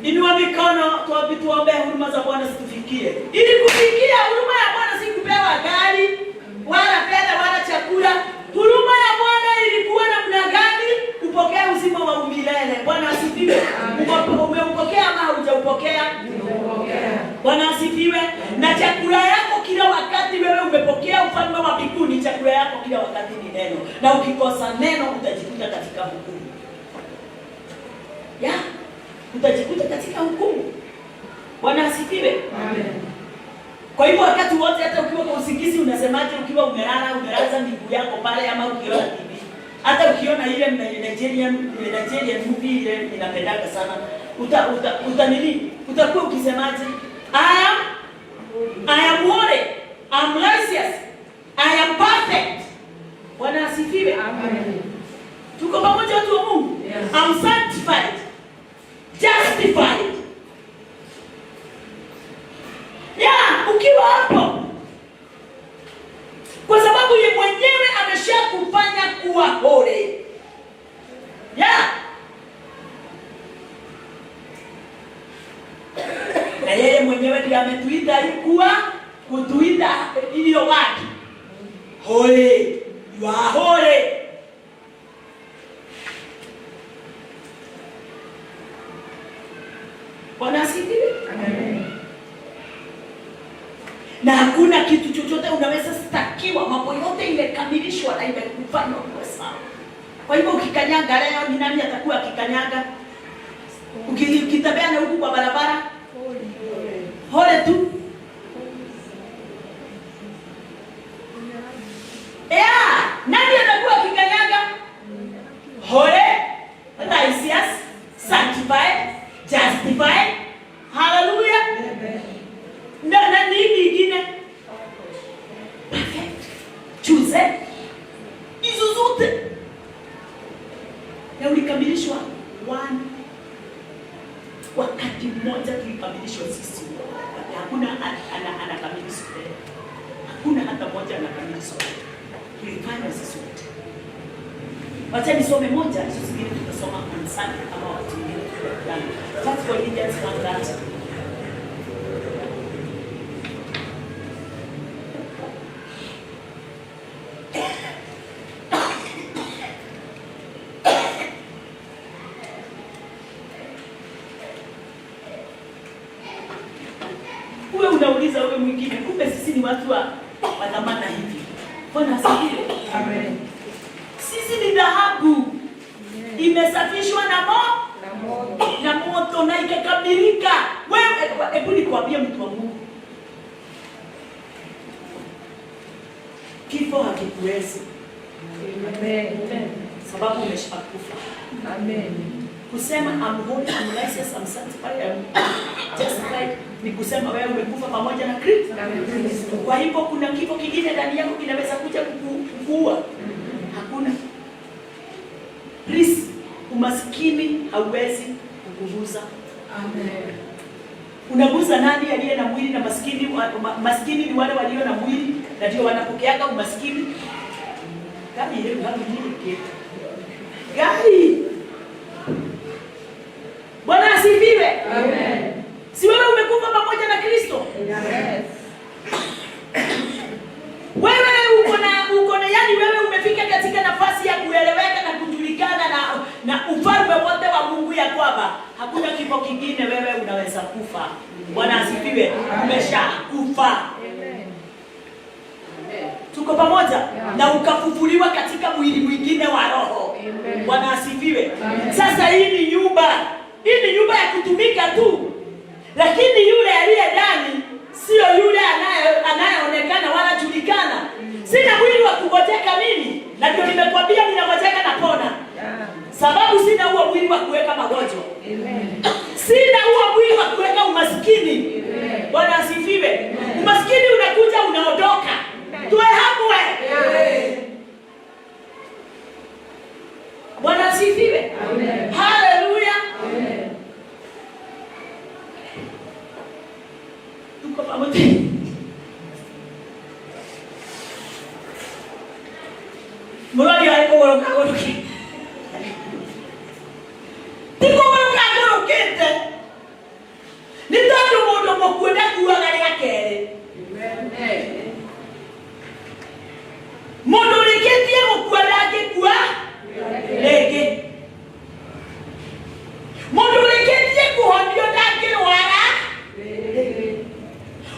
Inua mikono tuombe huruma za Bwana zitufikie. Ili kufikia huruma ya Bwana si kupewa gari, wala fedha, wala chakula. Huruma ya Bwana ilikuwa namna gani? Upokea uzima wa milele. Bwana asifiwe. Umeupokea ama hujaupokea? Umeupokea. Bwana asifiwe. Na chakula yako kila wakati wewe umepokea ufalme wa mbinguni, chakula yako kila wakati ni neno. Na ukikosa neno utajikuta katika hukumu. Utajikuta katika hukumu. Bwana asifiwe. Amen. Kwa hivyo wakati wote hata ukiwa kwa usingizi unasemaje ukiwa umelaza miguu yako pale ama ukiona TV. Hata ukiona ile Nigerian movie ile ninapendaka sana. Utakuwa ukisemaje? I am holy. I'm righteous. I am perfect. Bwana asifiwe. Amen. Tuko pamoja watu wa Mungu? Yes. I'm sanctified. Justified. Ukiwa hapo kwa sababu yeye mwenyewe ameshakufanya kuwa holy. Na yeye mwenyewe ndiye ametuita kutuita iliyo wapi? Holy. You are holy. Bwana asifiwe. Amen. Na hakuna kitu chochote unaweza stakiwa, mambo yote imekamilishwa na imekufanywa kuwa sawa. Kwa hivyo ukikanyaga leo ni nani atakuwa akikanyaga? Ukitembea na huku kwa barabara hole tu. hakuna anakamili sote. Hakuna hata mmoja anakamili sote. Tulifanya sisi wote. Wacha nisome moja, hizo zingine tutasoma on Sunday kama watu wengine tukutana. That's Corinthians 1:30. Uwe unauliza wewe mwingine, kumbe sisi ni watu wa dhamana hivi. Bwana asifiwe. Amen. Sisi ni dhahabu imesafishwa na moto na ikakamilika. Wewe hebu nikwambie mtu wa Mungu, kifo hakikuwezi. Amen. Sababu umeshakufa. Amen. Kusema I'm holy, I'm righteous, I'm sanctified, I'm justified ni kusema wewe umekufa pamoja na Kristo. Kwa hivyo kuna kifo kingine ndani yako kinaweza kuja kukuua? Hakuna. Please, umaskini hauwezi kukuguza. Amen. Unaguza nani aliye na mwili na maskini? Maskini ni wale walio na mwili na ndio wanapokeaga umaskini. Kama ile nini gari. Bwana asifiwe. Amen. Si wewe umekufa pamoja na Kristo? Yes. Wewe uko na yani wewe umefika katika nafasi ya kueleweka na kujulikana na ufalme wote wa Mungu ya kwamba hakuna kifo kingine wewe unaweza kufa. Bwana asifiwe. Umeshakufa. Amen. Tuko pamoja? Yeah. Na ukafufuliwa katika mwili mwingine wa roho. Amen. Bwana asifiwe. Amen. Sasa hii ni nyumba ya kutumika tu. Lakini yule aliye ndani sio yule anayeonekana wala julikana. Sina mwili wa kungojeka mimi. Na ndio nimekwambia ninangojeka na pona. Sababu sina huo mwili wa kuweka magonjwa. Amen. Sina huo mwili wa kuweka umaskini. Amen. Bwana asifiwe. Umaskini unakuja unaondoka. Tuwe hapo wewe. Bwana asifiwe. Amen. Haleluya. Amen. Tuko pamoja. Mulai hapo walokagoruki. Tiko walokagoruki. Nitatu modo mokwenda kuangalia kere. Amen. Modo liketie mokwenda kwa lege. Modo liketie kuhondio dake wala.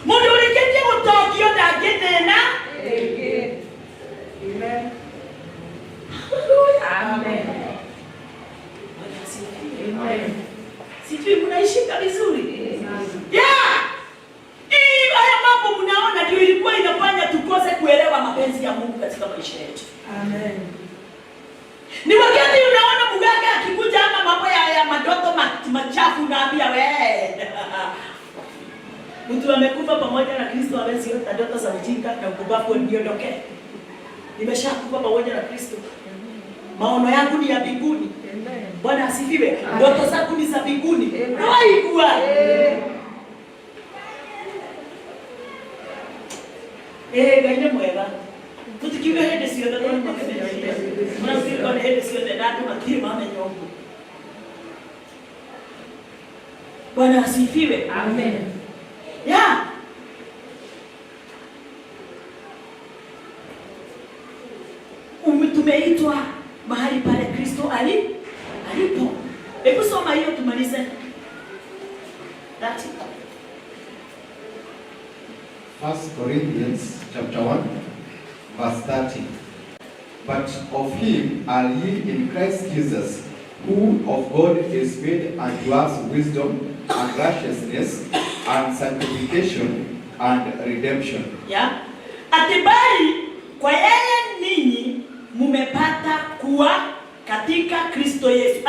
Modo liketie mutokio dake tena. Amen. Amen. Amen. Sijui mnaishika vizuri? Yeah. Haya mambo mnaona ndio ilikuwa inafanya tukose kuelewa mapenzi ya Mungu katika maisha yetu. Amen. Ni wakati unaona mganga akikuja ama mambo ya madoto machafu naambia wewe. Mtu amekufa pamoja na Kristo hawezi yote ndoto za ujinga na ukubafu niondoke. Nimeshakufa pamoja na Kristo. Maono yangu ni ya mbinguni. Bwana asifiwe. Ndoto zangu ni za mbinguni. Haikuwa. Gaine mwega. Tutikiwe hende sio ndoto kwa kile. Mnasiri kwa hende sio ndoto makiri mama nyongo. Bwana asifiwe. Amen. Yeah. Tumeitwa mahali pale Kristo alipo. Hebu soma hiyo tumalize. That's it. 1 Corinthians chapter 1 verse 30. But of him are ye in Christ Jesus, who of God is made unto us wisdom and righteousness and sanctification and redemption. Yeah. Atibari kwa yeye ninyi mumepata kuwa katika Kristo Yesu.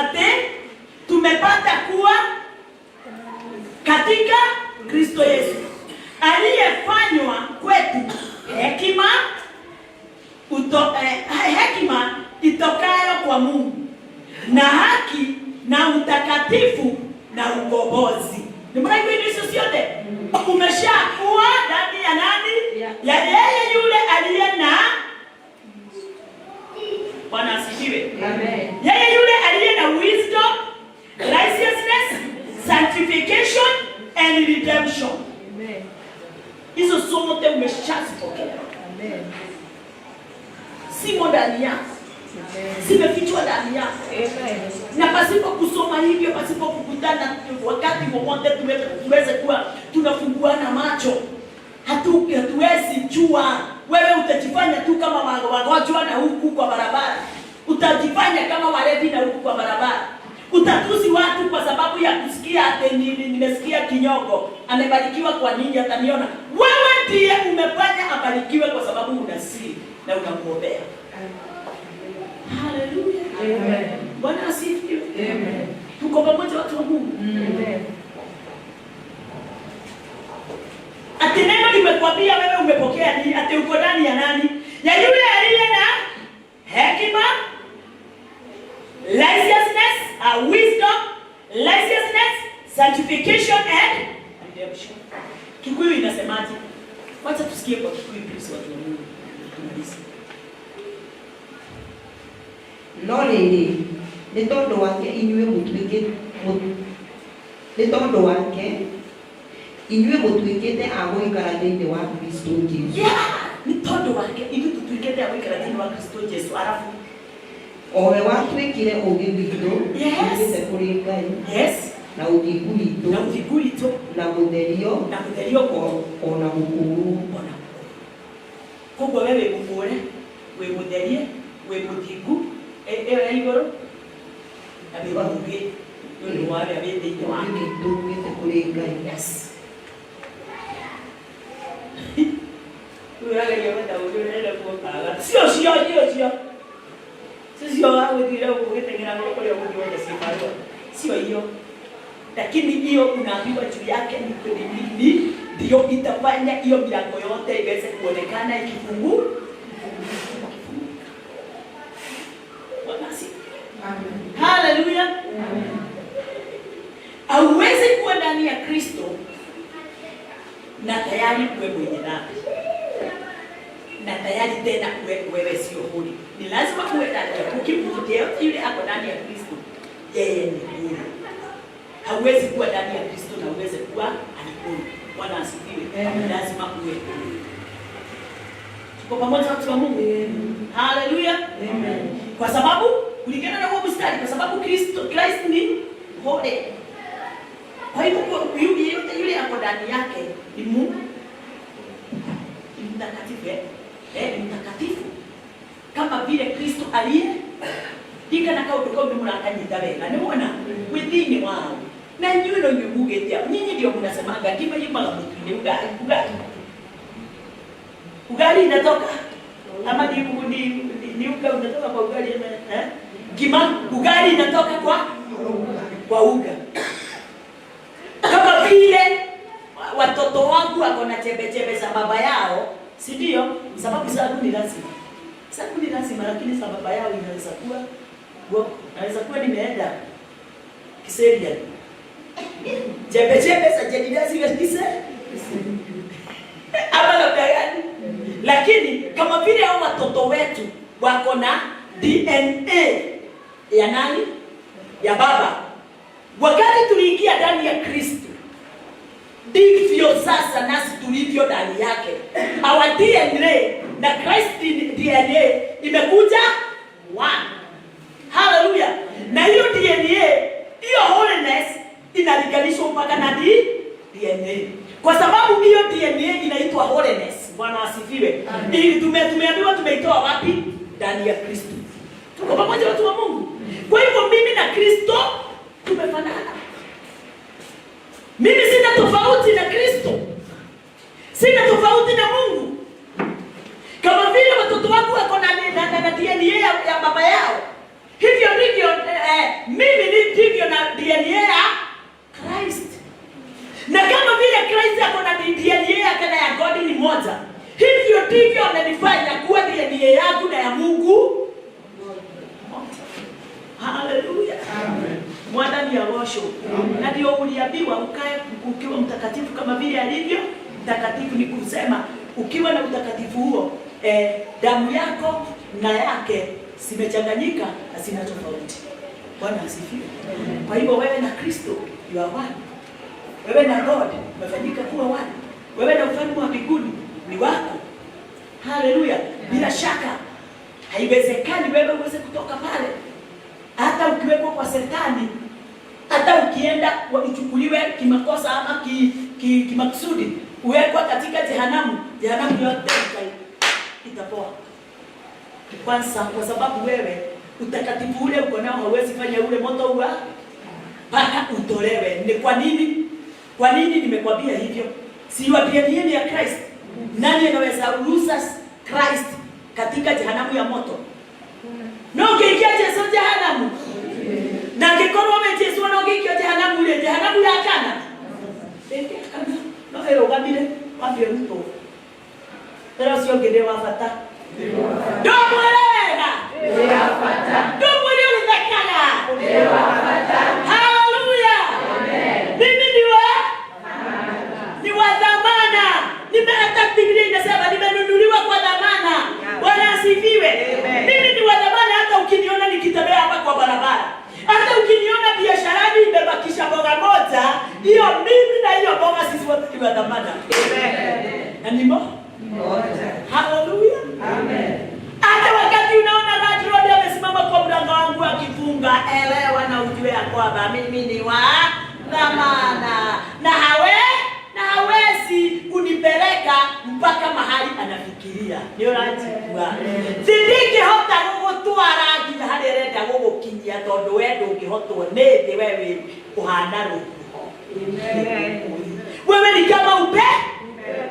Tumepata kuwa katika Kristo Yesu, aliyefanywa kwetu hekima itokayo kwa Mungu na haki na utakatifu na ukombozi. Ni mbona hivi sio yote umesha Amen. Hizo zote umeshazipokea. Amen. Simo ndani yako. Zimefichwa ndani yako. Amen. Na pasipo kusoma hivyo, pasipo kukutana wakati wowote tuweze kuwa tunafunguana macho, hatuwezi jua. Wewe utajifanya tu kama wagonjwa na huku kwa barabara, utajifanya kama walevi na huku kwa barabara, utatusi watu kwa sababu ya kusikia ati nimesikia Kinyogo amebarikiwa, kwa nini ataniona. Wewe ndiye umefanya abarikiwe kwa sababu una siri na unamuombea. Haleluya. Amen. Bwana asifiwe. Amen. Tuko pamoja watu wa Mungu. Amen. Ati neno limekwambia wewe umepokea nini? Ati uko ndani ya nani? Ya yule aliye na hekima, righteousness, wisdom, righteousness, sanctification and redemption. Kikuyu inasemaje? Wacha tusikie kwa Kikuyu please watu wa Mungu. Tumalize. No rĩrĩ, nĩ tondũ wake inyuĩ mũtuĩkĩte a gũikara thĩinĩ wa Kristo Jesũ. Nĩ tondũ wake inyuĩ tũtuĩkĩte a gũikara thĩinĩ wa Kristo Jesũ. Arafu O we watuĩkire ũũgĩ witũ Yes. kũrĩ Ngai yes, na ũthingu witũ na ũthingu witũ na mũtherio na mũtherio ona mũkũrũ. ona. Koguo wewe mũkũre, wĩ mũtherie, wĩ mũthingu, ĩyo ya igũrũ, na wĩ mũũgĩ nĩ ũndũ wa wĩra wĩ thĩinĩ waku. Ũũgĩ witũ umĩte kũrĩ Ngai. Yes. Urageria wenda ũrĩrere kuokaga. Sio wagũthire ũgĩteng'era kũrĩa ũgũthiĩ cibarua. Sio hiyo. Lakini hiyo unaambiwa juu yake ni ndio itafanya hiyo milango yote iweze kuonekana ikifungu. Amen. Hallelujah. Amen. Hauwezi kuwa ndani ya Kristo na tayari kuwe mwenye dhambi, na tayari tena wewe sio huru. Ni lazima uwe ndani ya Kristo. Yeyote yule ako ndani ya Kristo, yeye ni huru. Hauwezi kuwa ndani ya Kristo na uweze kuwa huru. Bwana asifiwe. Lazima uwe huru. Tuko pamoja watu wa Mungu. Haleluya. Amen. Kwa sababu kulingana na huo mstari, kwa sababu Kristo ni holy. Kwa hivyo yule ako ndani yake ni Mungu. Ni mtakatifu. Ni mtakatifu. Kama vile Kristo aliye dika na kaudu kwa mrakanyita wega. Niona within wao. Na nyuno nyubugetia. Nyinyi ndio mnasemaga kiba yuma mtu ugali inatoka ama ni uga unatoka kwa ugali Kima ugali inatoka kwa uga. Kama vile watoto wangu wako na chembe za baba yao, si ndio? Sababu sabuni lazima. Sabuni lazima, lakini sababu baba yao inaweza kuwa nimeenda Kiseria. Chembe za jadida zile ama labda gani? Lakini kama vile hao watoto wetu wako na DNA ya nani? Ya baba. Wakati tuliingia ndani ya Kristo, ndivyo sasa nasi tulivyo ndani yake. Our DNA na Christ DNA imekuja one. Hallelujah. Na hiyo DNA, hiyo holiness inalinganishwa mpaka na DNA. Kwa sababu hiyo DNA inaitwa holiness. Bwana asifiwe. Ili tumeambiwa tumeitoa wapi? Ndani ya Kristo. Tuko pamoja watu wa Mungu. Kwa hivyo mimi na Kristo tumefanana. Mimi sina tofauti na Kristo. Sina tofauti na Mungu. Kama vile watoto wangu wako na DNA ya baba yao, hivyo ndivyo mimi ndivyo na DNA ya Christ. Na kama vile Christ ako na DNA yake na ya God ni moja, hivyo ndivyo ananifanya kuwa DNA yangu na ya Mungu. Hallelujah. Amen. Mwana ni awosho. Na ndio uliambiwa ukae ukiwa mtakatifu kama vile alivyo mtakatifu. Ni kusema ukiwa na utakatifu huo, damu yako na yake simechanganyika na sina tofauti. Bwana asifiwe. Kwa hivyo wewe na Kristo you are one. Wewe na God umefanyika kuwa one. wewe na ufalme wa mbinguni ni wako. Haleluya. Bila shaka haiwezekani wewe uweze kutoka pale, hata ukiwekwa kwa Shetani, hata ukienda uchukuliwe kimakosa ama kimakusudi, uwekwa katika jehanamu yote itapoa. Kwanza kwa sababu wewe utakatifu ule uko nao hauwezi fanya ule moto uwa mpaka utolewe. Ni kwa nini? Kwa nini nimekwambia hivyo? Si wapigania ya Christ. Nani anaweza ruhusa Christ katika jehanamu ya moto? No kikia Yesu jehanamu. Na kikorwa Yesu no kikia jehanamu ile jehanamu ya kana. Eke kana. No ero gamile wapia mto. Pero sio gede wa fata. Ndio mweleka. Ndio fata. Ndio mweleka. Ndio fata. Haleluya. Amen. Mimi ni wa dhamana. Hata Biblia inasema nimenunuliwa kwa dhamana. Bwana asifiwe. Mimi ni wa dhamana. Hata ukiniona nikitembea hapa kwa barabara, hata ukiniona biasharani nimebakisha mboga moja, hiyo mimi na hiyo mboga sisi wote ni wa dhamana. Amen. Na ni moja. Haleluya. Amen. Hata wakati unaona Road amesimama kwa mlango wangu akifunga, elewa na ujue ya kwamba mimi ni wa dhamana. Na hawezi kunipeleka mpaka mahali anafikiria. Ndio rajikwa. Sidiki hota gugutwara nginya hari renda gugukinyia tondu wendo ngihotwo nindi wewe kuhana ruho. Amen. Wewe ni kama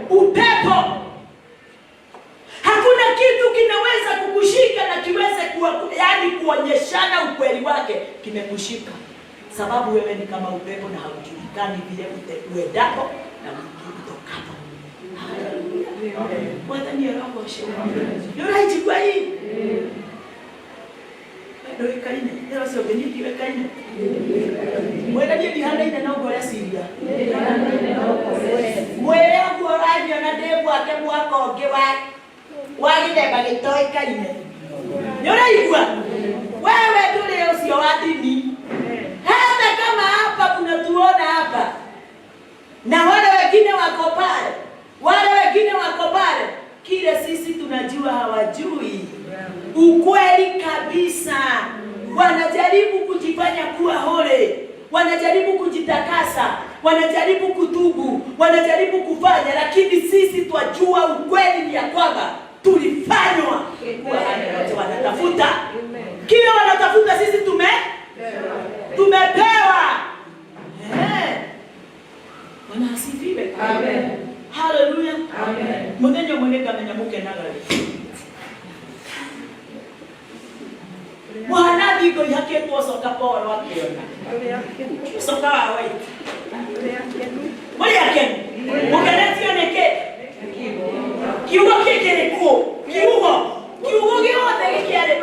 upepo. Hakuna kitu kinaweza kukushika na kiweze kuonyeshana ukweli wake kimekushika. Sababu wewe ni kama upepo na haujulikani vile uendapo na utokapo. Haleluya. Bwana ni roho shema. Yora ichikwa hii. Ndio ikaine. Ndio sio beniki wekaine. Mwenda ni handa ina na ngora siria. Mwenda kuoraje na debu ake mwako ngewa. Wagide bagitoi kaine. Yora igwa. Wewe tule usio wadini. Hata kama hapa tunatuona hapa na wale wengine wako pale, kile sisi tunajua hawajui ukweli kabisa. Wanajaribu kujifanya kuwa hole, wanajaribu kujitakasa, wanajaribu kutubu, wanajaribu kufanya, lakini sisi twajua ukweli ni ya kwamba tulifanywa. Wanatafuta kile wanatafuta, sisi tumepewa. Bwana asifiwe. Amen. Haleluya. Amen. Munenyo mweneka menyamuke nagari. Mwana diko yake kwa soka poro wakiona. Soka wawe. Mwana yake. Mwangaleti oneke. Kiugo kekere ko. Kiugo gyote kekere.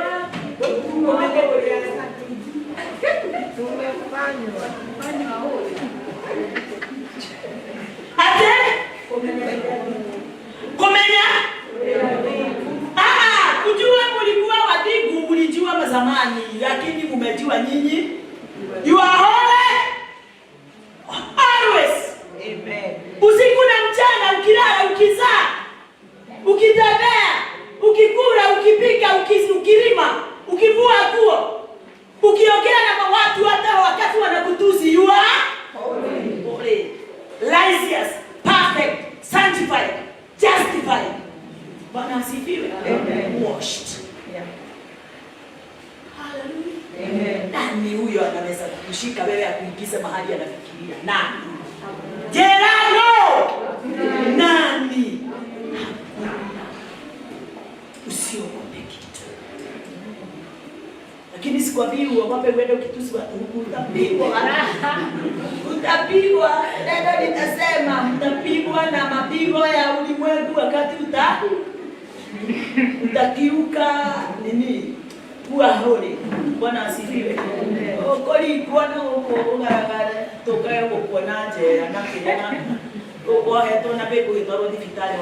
Ate kumenya kujua mulikuwa wadigu, mulijua mazamani, lakini mumejua nyinyi you are holy always. Amen. Usiku na mchana, ukilala, ukizaa, ukitembea, ukikula, ukipika, ukirima, ukivua nguo, ukiongea na watu, hata wakati wanakutusi, you are holy, righteous, perfect, sanctified, justified. Bwana asifiwe. Amen. Washed. Yeah. Hallelujah. Amen. Nani huyo anaweza kukushika wewe akuingize mahali anafikiria? Nani? Jerano. Nani? Usiogope kitu. Lakini sikwambii uogope uende ukitusi watu huku, utapigwa. Utapigwa. Neno litasema mtapigwa na mapigo ya ulimwengu wakati utakiuka nini? Kuwa holi. Bwana asifiwe. Okoli kuona huko ungaragara tokayo kuona je anakijana. Kwa heto na pepo kitoro difitali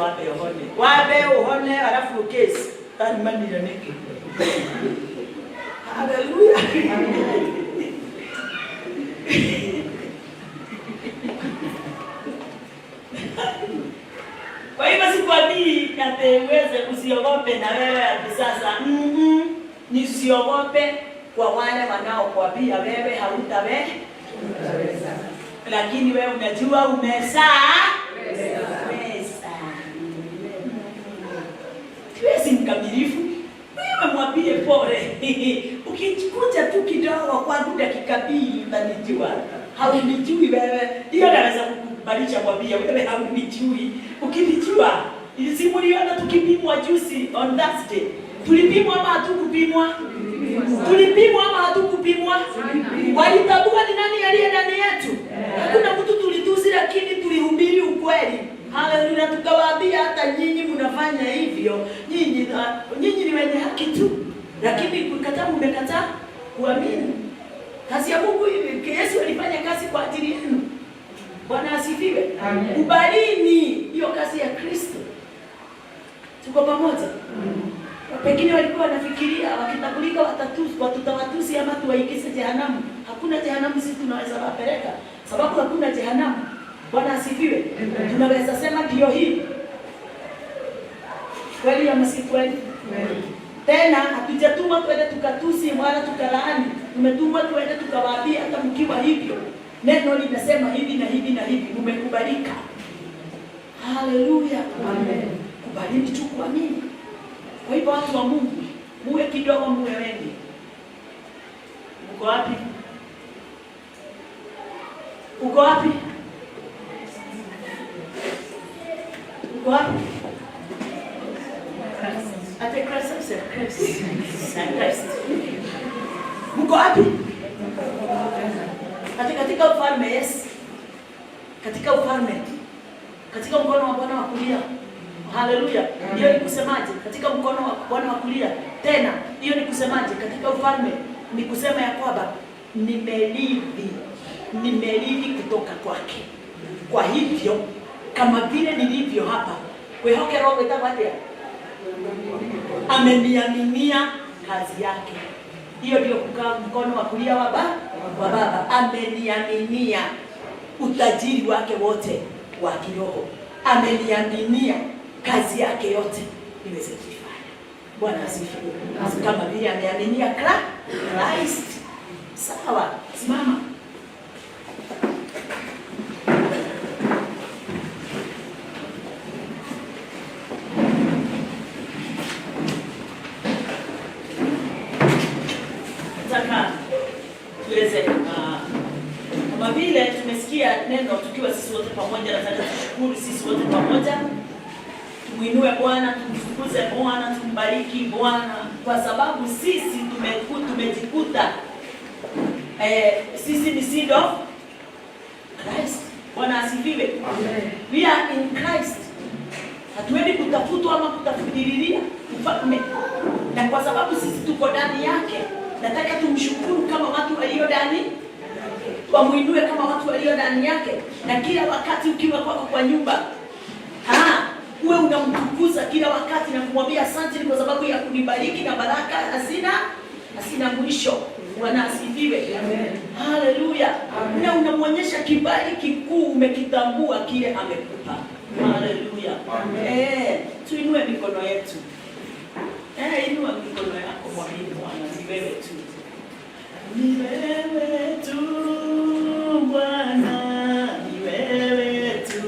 wape uhone alafu kesi tani mandi ya neki. Haleluya. Kwa hivyo sikwambii ati uweze usiogope na wewe ati sasa. Nisiogope kwa wale wanaokuambia wewe hautaweza. Lakini wewe unajua umeweza. Siwezi mkamilifu. Wewe mwambie pole. Ukikuja tu kidogo kwa dakika 2 utanijua. Haunijui wewe. Hiyo naweza kukubalisha mwambie wewe haunijui. Ukinijua, ilisimuliona tukipimwa juzi on Thursday. Tulipimwa ama hatukupimwa? Tulipimwa ama hatukupimwa? Walitambua ni nani aliye ndani yetu? Hakuna mtu tulitusi, lakini tulihubiri ukweli. Haleluya, tukawaambia hata nyinyi mnafanya hivyo. Nyinyi ni wenye haki tu. Lakini mmekataa kuamini. Kazi ya Mungu Yesu alifanya kazi kwa ajili yenu. Bwana asifiwe. Kubalini hiyo kazi ya Kristo. Tuko pamoja? Pengine walikuwa wanafikiria wakitambulika watutawatusi ama tuwaingize jehanamu. Hakuna jehanamu sisi tunaweza wapeleka. Sababu hakuna jehanamu. Bwana asifiwe. Tunaweza sema ndio hii. Kweli ama si kweli? Tena hatujatuma twende tukatusi wala tukalaani. Tumetumwa twende tukawaambia hata mkiwa hivyo. Neno linasema hivi na hivi na hivi. Mmekubalika. Haleluya. Amen. Kubalini tu kuamini. Kwa hivyo watu wa Mungu, muwe kidogo muwe wengi. Uko wapi? Uko wapi? Uko wapi? Ate Christ. Uko wapi? Katika ufalme, yes. Katika ufalme. Katika mkono wa Bwana wa kulia. Haleluya. Hiyo ni kusemaje? Katika mkono wa Bwana wa kulia. Tena, hiyo ni kusemaje? Katika ufalme ni kusema ya kwamba nimerithi kutoka kwake. Kwa hivyo, kama vile nilivyo hapa, kwehoke roho itabadia. Ameniaminia kazi yake. Hiyo ndio kukaa mkono wa kulia wa Baba. Ameniaminia utajiri wake wote wa kiroho. Ameniaminia kazi yake yote iweze kufanya. Bwana asifiwe. Kama vile ameaminia Christ. Sawa, simama. Nataka tuweze kama vile tumesikia neno tukiwa sisi wote pamoja, nataka tushukuru sisi wote pamoja. Tumuinue Bwana, tumtukuze Bwana, tumbariki Bwana kwa sababu sisi tumejikuta sisi ni seed of Christ. Bwana asifiwe. Amen. We are in Christ. Hatuendi kutafutwa ama kutafutililia ufalme. Na kwa sababu sisi tuko ndani yake, nataka tumshukuru kama watu walio ndani. Tumuinue kama watu walio ndani yake. Na kila wakati ukiwa kwako kwa nyumba, uwe unamtukuza kila wakati na kumwambia asante kwa sababu ya kunibariki na baraka hasina mwisho. Bwana asifiwe. Amen. Haleluya. Na unamwonyesha kibali kikuu, umekitambua kile amekupa. Haleluya. Amen. Tuinue mikono yetu. Inua mikono yako mwamini Bwana, ni wewe tu. Ni wewe tu Bwana, ni wewe tu.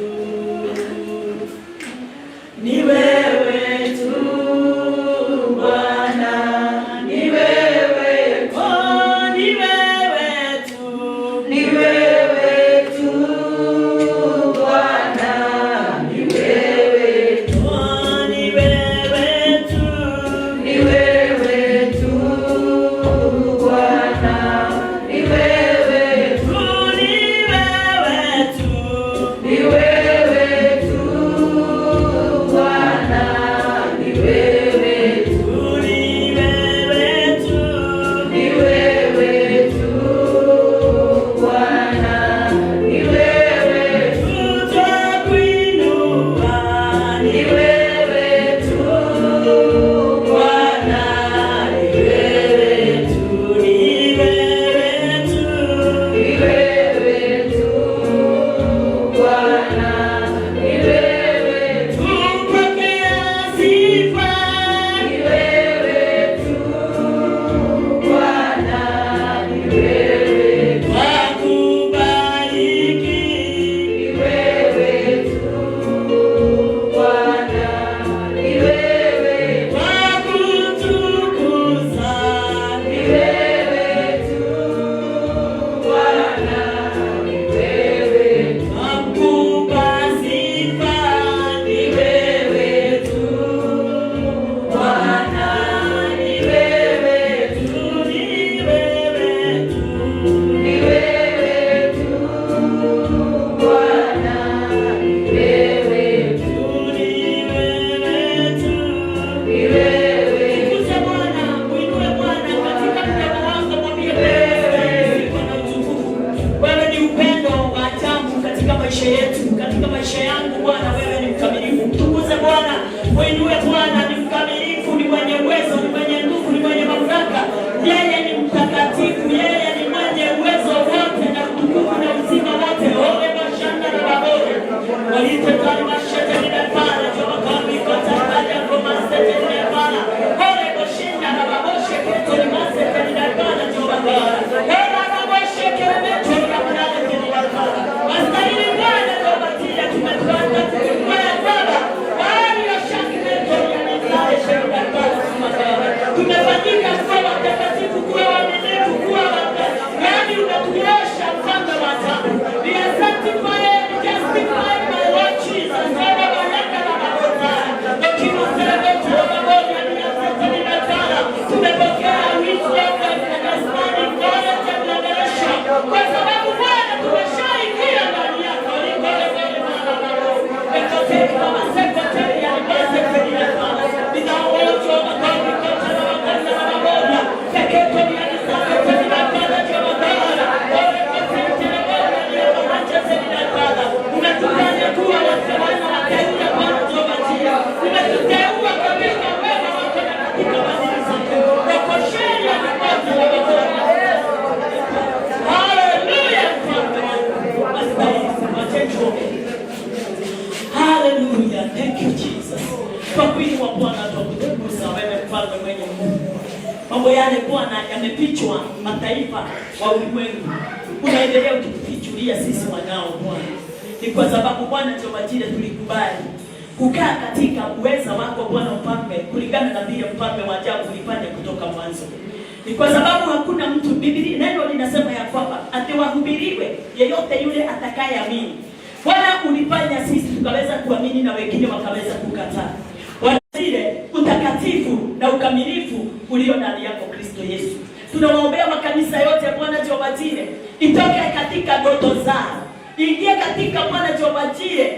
Ni wewe tu Bwana, ni wewe tu. Oh, ni wewe tu. Ni wewe tu Bwana, ni wewe tu. Oh, ni wewe tu. Ni wewe tu Bwana, ni wewe Bwana. Muinue Bwana, ni mkamilifu, ni mwenye uwezo, ni mwenye nguvu, ni mwenye mamlaka. Yeye ni mtakatifu, yeye ni mwenye uwezo wote na utukufu na uzima wote. Ole mashanda na babore. Walite kalma shete ni dapana, joma kami kata ya ngoma sete ni dapana. Ole mashanda na baboshe keto ni masete ni dapana, joma kara. Ole baboshe keremeto ya mnale ni dapana. Wastahili Bwana joma tia tumepanda kwa Baba. Wali ya shaki meto ya mnale shete ni dapana, joma kara. Tumefanyika kuwa watakatifu, kuwa waaminifu, kuwa yaani unatuosha mfano wa ajabu. We are sanctified, justified by Lord Jesus. Baba baraka na makosa. Lakini useremete wa maboga ni asante ni natala. Tumepokea wisdom and understanding, knowledge and revelation. Kwa sababu Bwana tumeshaingia ndani yako. Nikole mbele Bwana Baba. Ekoteri kama sekretari ya mbase kwenye natala. Ninaocho makogi kocha na wakanda na maboga. Keketo ni anisame kwenye natala jema Bwana. Ole koteri tele Bwana ni ya mahacha kwenye natala. Umetufanya kuwa wasemana wa teule Bwana jema jia. Umetuteua kabisa wema wako na katika madini zake. Okosheni ya mikozi na Bwana. Hallelujah. Hallelujah. Thank you Jesus. Kwa kuinua Bwana tukutukuza wewe mfalme mwenye nguvu. Mambo yale Bwana yamefichwa mataifa wa ulimwengu. Unaendelea kutufichulia sisi wanao Bwana. Ni kwa sababu Bwana Jehova Jireh tulikubali kukaa katika uweza wako Bwana mfalme, kulingana na vile mfalme wa ajabu ulifanya kutoka mwanzo. Ni kwa sababu hakuna mtu, Biblia neno linasema ya kwamba atawahubiriwe yeyote yule atakayeamini. Bwana ulifanya sisi tukaweza kuamini na wengine wakaweza kukataa. Bwana zile utakatifu na ukamilifu ulio ndani yako Kristo Yesu. Tunawaombea makanisa yote Bwana Jehova Jireh, itoke katika ndoto zao. Ingia katika Bwana Jehova Jireh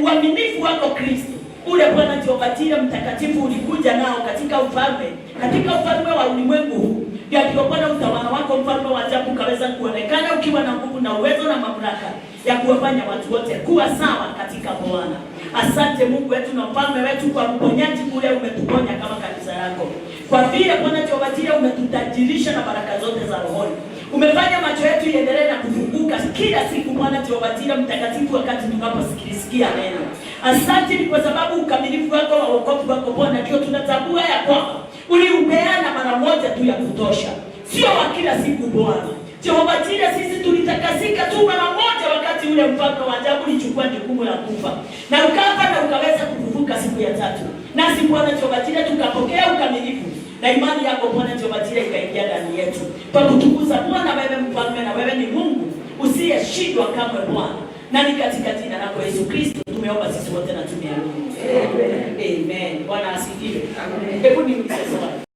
uaminifu wako Kristo. Ule Bwana Jehova Jireh mtakatifu ulikuja nao katika ufalme wa ulimwengu huu. Ndio Bwana utawala wako mfalme wa ajabu kaweza kuonekana ukiwa na nguvu na uwezo na mamlaka ya kuwafanya watu wote kuwa sawa katika Bwana. Asante Mungu wetu na mfalme wetu kwa uponyaji ule umetuponya kama kanisa yako. Kwa vile Bwana Jehova Jireh umetutajirisha na baraka zote za rohoni. Umefanya macho yetu iendelee na kufunguka kila siku Bwana Jehova Jireh mtakatifu wakati tunaposikilisikia neno. Asante ni kwa sababu ukamilifu wako wa wokovu wako Bwana ndio tunatambua ya kwamba uliupeana mara moja tu ya kutosha. Sio wa kila siku Bwana. Jehova Jireh sisi tulitakasika tu mara moja wakati ule mfalme wa ajabu ulichukua jukumu la kufa. Na ukafa na ukaweza kufufuka siku ya tatu. Nasi Bwana Jehova Jireh tukapokea ukamilifu. Na imani yako Bwana Jehova Jireh ikaingia ndani yetu. Kwa kutukuza Bwana wewe mfalme na wewe ni Mungu usiyeshindwa kamwe Bwana. Na ni katika jina lako Yesu Kristo tumeomba sisi wote na tumeamini. Amen. Amen. Bwana asifiwe. Amen. Hebu niulize swali.